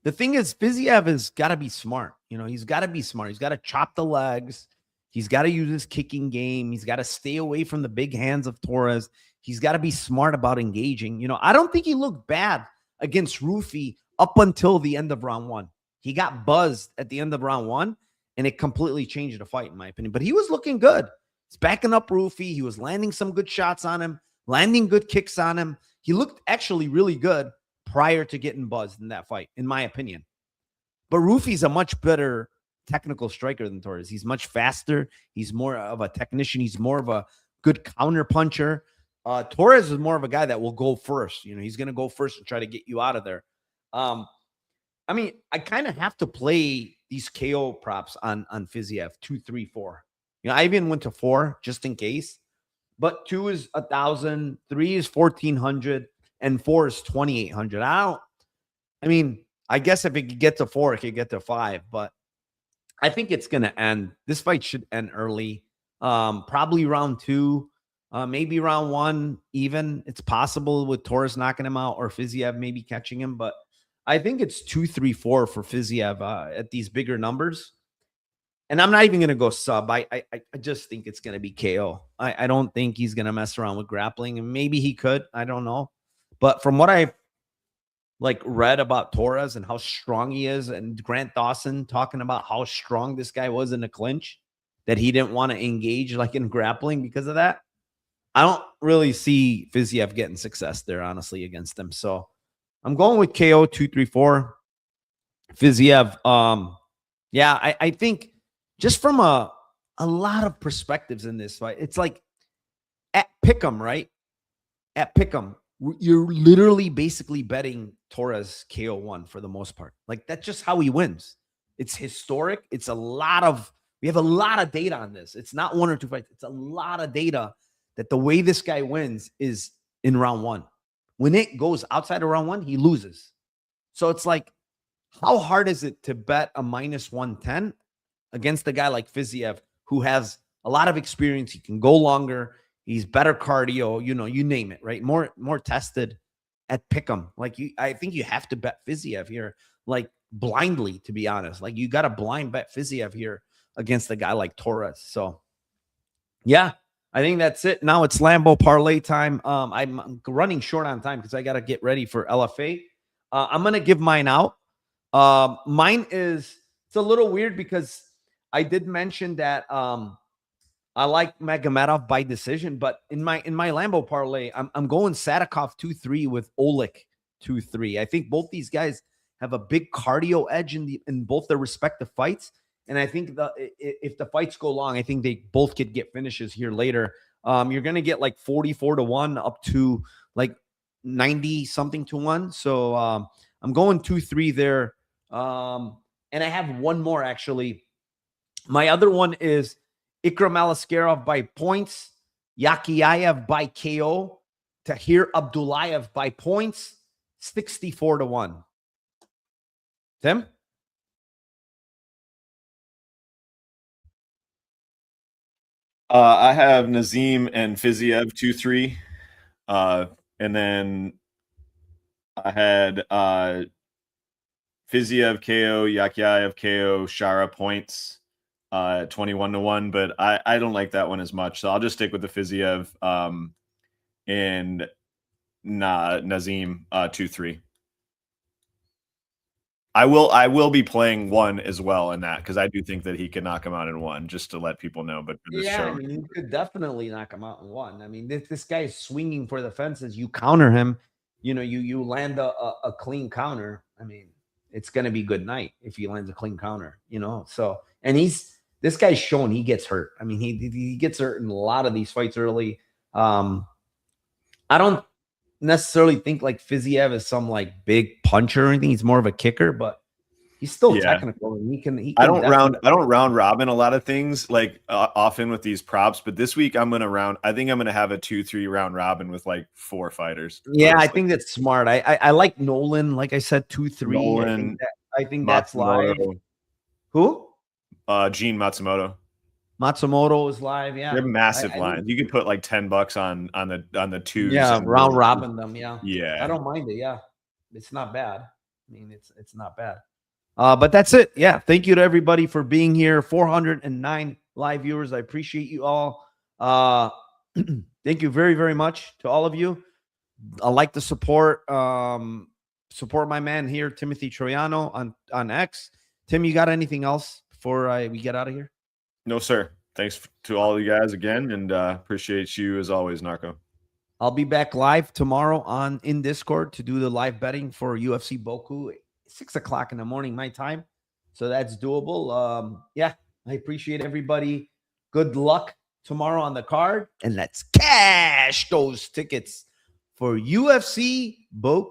S4: The thing is, Fiziev has got to be smart. He's got to be smart. He's got to chop the legs. He's got to use his kicking game. He's got to stay away from the big hands of Torres. He's got to be smart about engaging. I don't think he looked bad against Rufi up until the end of round one. He got buzzed at the end of round one, and it completely changed the fight, in my opinion. But he was looking good. He's backing up Rufi. He was landing some good shots on him, landing good kicks on him. He looked actually really good prior to getting buzzed in that fight, in my opinion. But Rufi's a much better technical striker than Torres. He's much faster. He's more of a technician. He's more of a good counter puncher. Torres is more of a guy that will go first. He's going to go first and try to get you out of there. I mean, I kind of have to play these KO props on Fiziev, 2, 3, 4. I even went to 4 just in case. But 2 is 1,000, 3 is 1,400, and 4 is 2,800. I guess if it could get to 4, it could get to 5. But I think it's going to end. This fight should end early. Probably round 2, maybe round 1 even. It's possible with Torres knocking him out or Fiziev maybe catching him. But I think it's 2, 3, 4 for Fiziev at these bigger numbers. And I'm not even going to go sub. I just think it's going to be KO. I don't think he's going to mess around with grappling. And maybe he could. I don't know. But from what I've read about Torres and how strong he is, and Grant Dawson talking about how strong this guy was in the clinch, that he didn't want to engage in grappling because of that, I don't really see Fiziev getting success there, honestly, against him. So I'm going with KO 2, 3, 4. Fiziev. I think just from a lot of perspectives in this fight, it's like at Pick'em, right? At Pick'em, you're literally basically betting Torres KO1 for the most part. That's just how he wins. It's historic. We have a lot of data on this. It's not 1 or 2 fights. It's a lot of data that the way this guy wins is in round 1. When it goes outside of round 1, he loses. So it's like, how hard is it to bet a minus 110 against a guy like Fiziev, who has a lot of experience? He can go longer. He's better cardio, you name it, right? More tested at Pick'em. I think you have to bet Fiziev here, blindly, to be honest. You got to blind bet Fiziev here against a guy like Torres. So, yeah, I think that's it. Now it's Lambo parlay time. I'm running short on time because I got to get ready for LFA. I'm going to give mine out. Mine it's a little weird because I did mention that I like Magomedov by decision, but in my Lambo parlay, I'm going Satakov 2-3 with Oleksiejczuk 2-3. I think both these guys have a big cardio edge in both their respective fights, and I think if the fights go long, I think they both could get finishes here later. You're gonna get 44-1 up to 90 something to 1. So I'm going 2-3 there. And I have one more actually. My other one is Ikram Aliskerov by points, Yakhyaev by KO, Tahir Abdullayev by points, 64-1. Tim?
S5: I have Nazim and Fiziev 2-3. And then I had Fiziev KO, Yakhyaev KO, Shara points 21-1, but I don't like that one as much. So I'll just stick with the Fiziev and Nazim 2-3. I will be playing one as well in that because I do think that he could knock him out in one, just to let people know. But for this
S4: Yeah,
S5: show,
S4: I mean, you could definitely knock him out in one. I mean, this guy is swinging for the fences. You counter him, you land a clean counter. I mean, it's gonna be good night if he lands a clean counter. So and this guy's shown he gets hurt. I mean, he gets hurt in a lot of these fights early. I don't necessarily think like Fiziev is some like big puncher or anything. He's more of a kicker, but he's still technical, and he can
S5: I don't round robin a lot of things like often with these props, but this week I think I'm gonna have a 2-3 round robin with like 4 fighters.
S4: Yeah,
S5: honestly.
S4: I think that's smart. I like Nolan, like I said, 2-3.
S5: Nolan,
S4: I think that's live.
S5: Matsumoto.
S4: Who?
S5: Gene Matsumoto.
S4: Matsumoto is live. Yeah,
S5: They're massive lines. You could put like $10 on the twos.
S4: Yeah,
S5: and
S4: round robin them. Yeah,
S5: yeah.
S4: I don't mind it. Yeah, it's not bad. I mean, it's not bad. But that's it. Yeah, thank you to everybody for being here. 409 live viewers. I appreciate you all. Thank you very, very much to all of you. I like the support. Support my man here, Timothy Troiano on X. Tim, you got anything else before we get out of here?
S5: No, sir. Thanks to all of you guys again, and appreciate you as always, Narco.
S4: I'll be back live tomorrow in Discord to do the live betting for UFC Baku, 6 o'clock in the morning, my time. So that's doable. Yeah, I appreciate everybody. Good luck tomorrow on the card, and let's cash those tickets for UFC Baku.